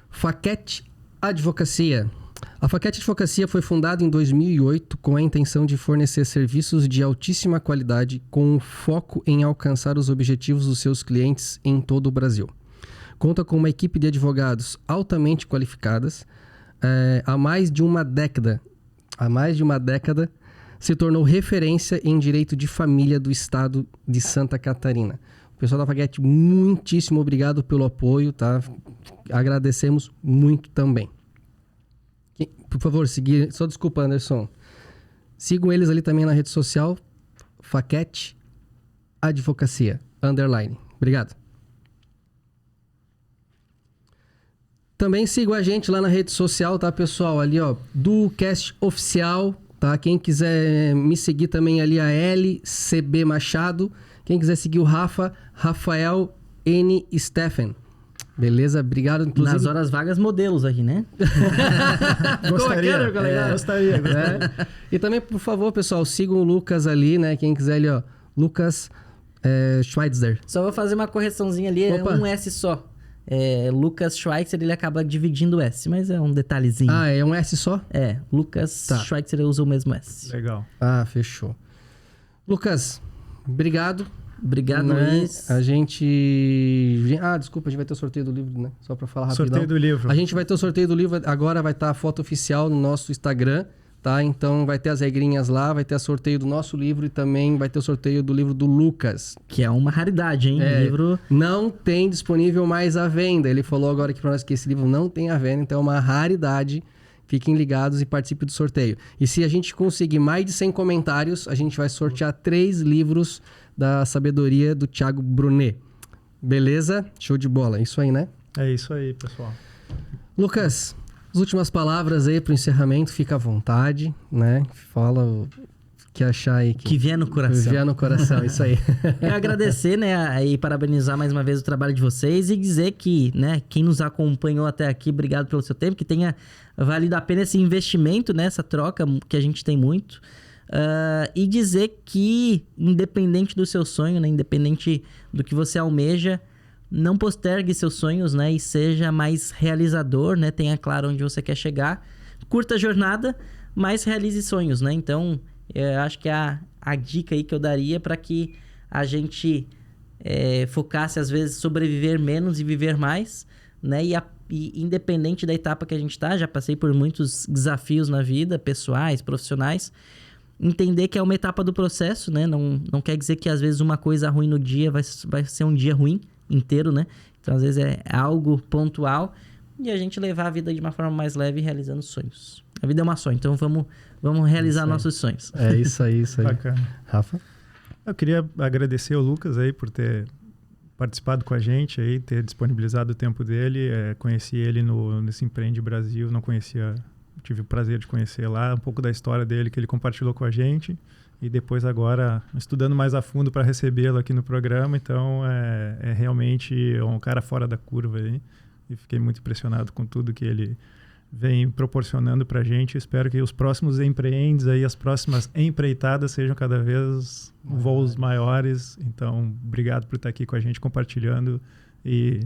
Faquete Advocacia. A Faquete Advocacia foi fundada em 2008 com a intenção de fornecer serviços de altíssima qualidade com foco em alcançar os objetivos dos seus clientes em todo o Brasil. Conta com uma equipe de advogados altamente qualificadas. Há mais de uma década, se tornou referência em direito de família do estado de Santa Catarina. O pessoal da Faquete, muitíssimo obrigado pelo apoio, tá? Agradecemos muito também. Por favor, seguir... Só desculpa, Anderson. Sigam eles ali também na rede social, Faquete Advocacia, _ Obrigado. Também sigam a gente lá na rede social, tá, pessoal? Ali, ó, Duocast Oficial, tá? Quem quiser me seguir também ali, a LCB Machado. Quem quiser seguir o Rafael N. Steffen. Beleza? Obrigado, inclusive. Nas horas vagas, modelos aqui, né? Gostaria. Gostaria. É. E também, por favor, pessoal, sigam o Lucas ali, né? Quem quiser ali, ó. Lucas Schweitzer. Só vou fazer uma correçãozinha ali, Opa. é um S só. Lucas Schweitzer, ele acaba dividindo o S, mas é um detalhezinho. Ah, é um S só? Lucas Schweitzer usa o mesmo S. Legal. Ah, fechou. Lucas, obrigado. Obrigado, né? Luiz. A gente... desculpa, a gente vai ter o sorteio do livro, né? Só pra falar rapidão. Sorteio do livro. A gente vai ter o sorteio do livro, agora vai estar a foto oficial no nosso Instagram, tá? Então vai ter as regrinhas lá, vai ter o sorteio do nosso livro e também vai ter o sorteio do livro do Lucas. Que é uma raridade, hein? O livro... Não tem disponível mais à venda. Ele falou agora aqui pra nós que esse livro não tem à venda, então é uma raridade. Fiquem ligados e participem do sorteio. E se a gente conseguir mais de 100 comentários, a gente vai sortear 3 livros da sabedoria do Thiago Brunet. Beleza? Show de bola. Isso aí, né? É isso aí, pessoal. Lucas, as últimas palavras aí pro encerramento. Fica à vontade, né? Fala o que achar aí. Que vier no coração. Que vier no coração, isso aí. Quero agradecer, né? E parabenizar mais uma vez o trabalho de vocês e dizer que, né? Quem nos acompanhou até aqui, obrigado pelo seu tempo. Que tenha valido a pena esse investimento, né? Essa troca que a gente tem muito. E dizer que, independente do seu sonho, né? Independente do que você almeja, não postergue seus sonhos, né? E seja mais realizador, né? Tenha claro onde você quer chegar. Curta a jornada, mas realize sonhos, né? Então, eu acho que a dica aí que eu daria para que a gente focasse, às vezes, sobreviver menos e viver mais, né? E independente da etapa que a gente tá, já passei por muitos desafios na vida, pessoais, profissionais, entender que é uma etapa do processo, né? Não quer dizer que, às vezes, uma coisa ruim no dia vai ser um dia ruim inteiro, né? Então, às vezes, é algo pontual e a gente levar a vida de uma forma mais leve, realizando sonhos. A vida é uma só, então vamos realizar nossos sonhos. É isso aí, isso aí. Bacana. Rafa? Eu queria agradecer ao Lucas aí por ter participado com a gente aí, ter disponibilizado o tempo dele. Conheci ele nesse Empreende Brasil, não conhecia, tive o prazer de conhecer lá, um pouco da história dele que ele compartilhou com a gente. E depois agora estudando mais a fundo para recebê-lo aqui no programa. Então é realmente um cara fora da curva aí. E fiquei muito impressionado com tudo que ele vem proporcionando para a gente. Espero que os próximos empreendes aí, as próximas empreitadas sejam cada vez voos maiores. Então, obrigado por estar aqui com a gente compartilhando e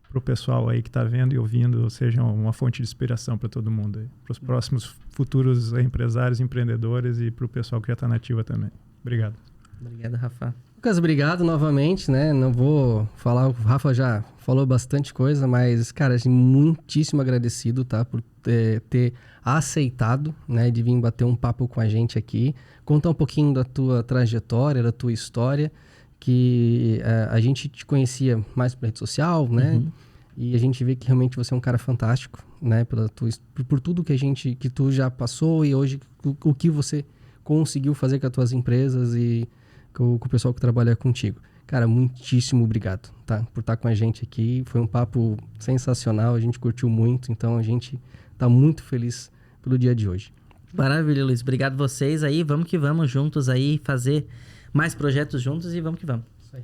para o pessoal aí que está vendo e ouvindo, seja uma fonte de inspiração para todo mundo aí, para os próximos futuros empresários, empreendedores e para o pessoal que já está na ativa também. Obrigado. Obrigado, Rafa. Lucas, obrigado novamente, né? Não vou falar, o Rafa já falou bastante coisa, mas, cara, a gente muitíssimo agradecido, tá? Por ter aceitado, né? De vir bater um papo com a gente aqui, contar um pouquinho da tua trajetória, da tua história, que a gente te conhecia mais pela rede social, né? Uhum. E a gente vê que realmente você é um cara fantástico, né? Por tudo que tu já passou e hoje o que você conseguiu fazer com as tuas empresas e com o pessoal que trabalha contigo. Cara, muitíssimo obrigado, tá? Por estar com a gente aqui. Foi um papo sensacional, a gente curtiu muito, então a gente tá muito feliz pelo dia de hoje. Maravilha, Luiz. Obrigado vocês aí. Vamos que vamos juntos aí fazer mais projetos juntos e vamos que vamos. Isso aí.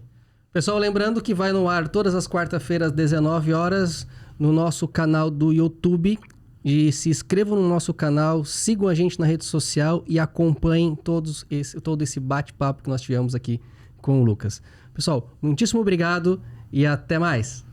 Pessoal, lembrando que vai no ar todas as quartas-feiras, 19 horas, no nosso canal do YouTube. E se inscrevam no nosso canal, sigam a gente na rede social e acompanhem todo esse bate-papo que nós tivemos aqui com o Lucas. Pessoal, muitíssimo obrigado e até mais!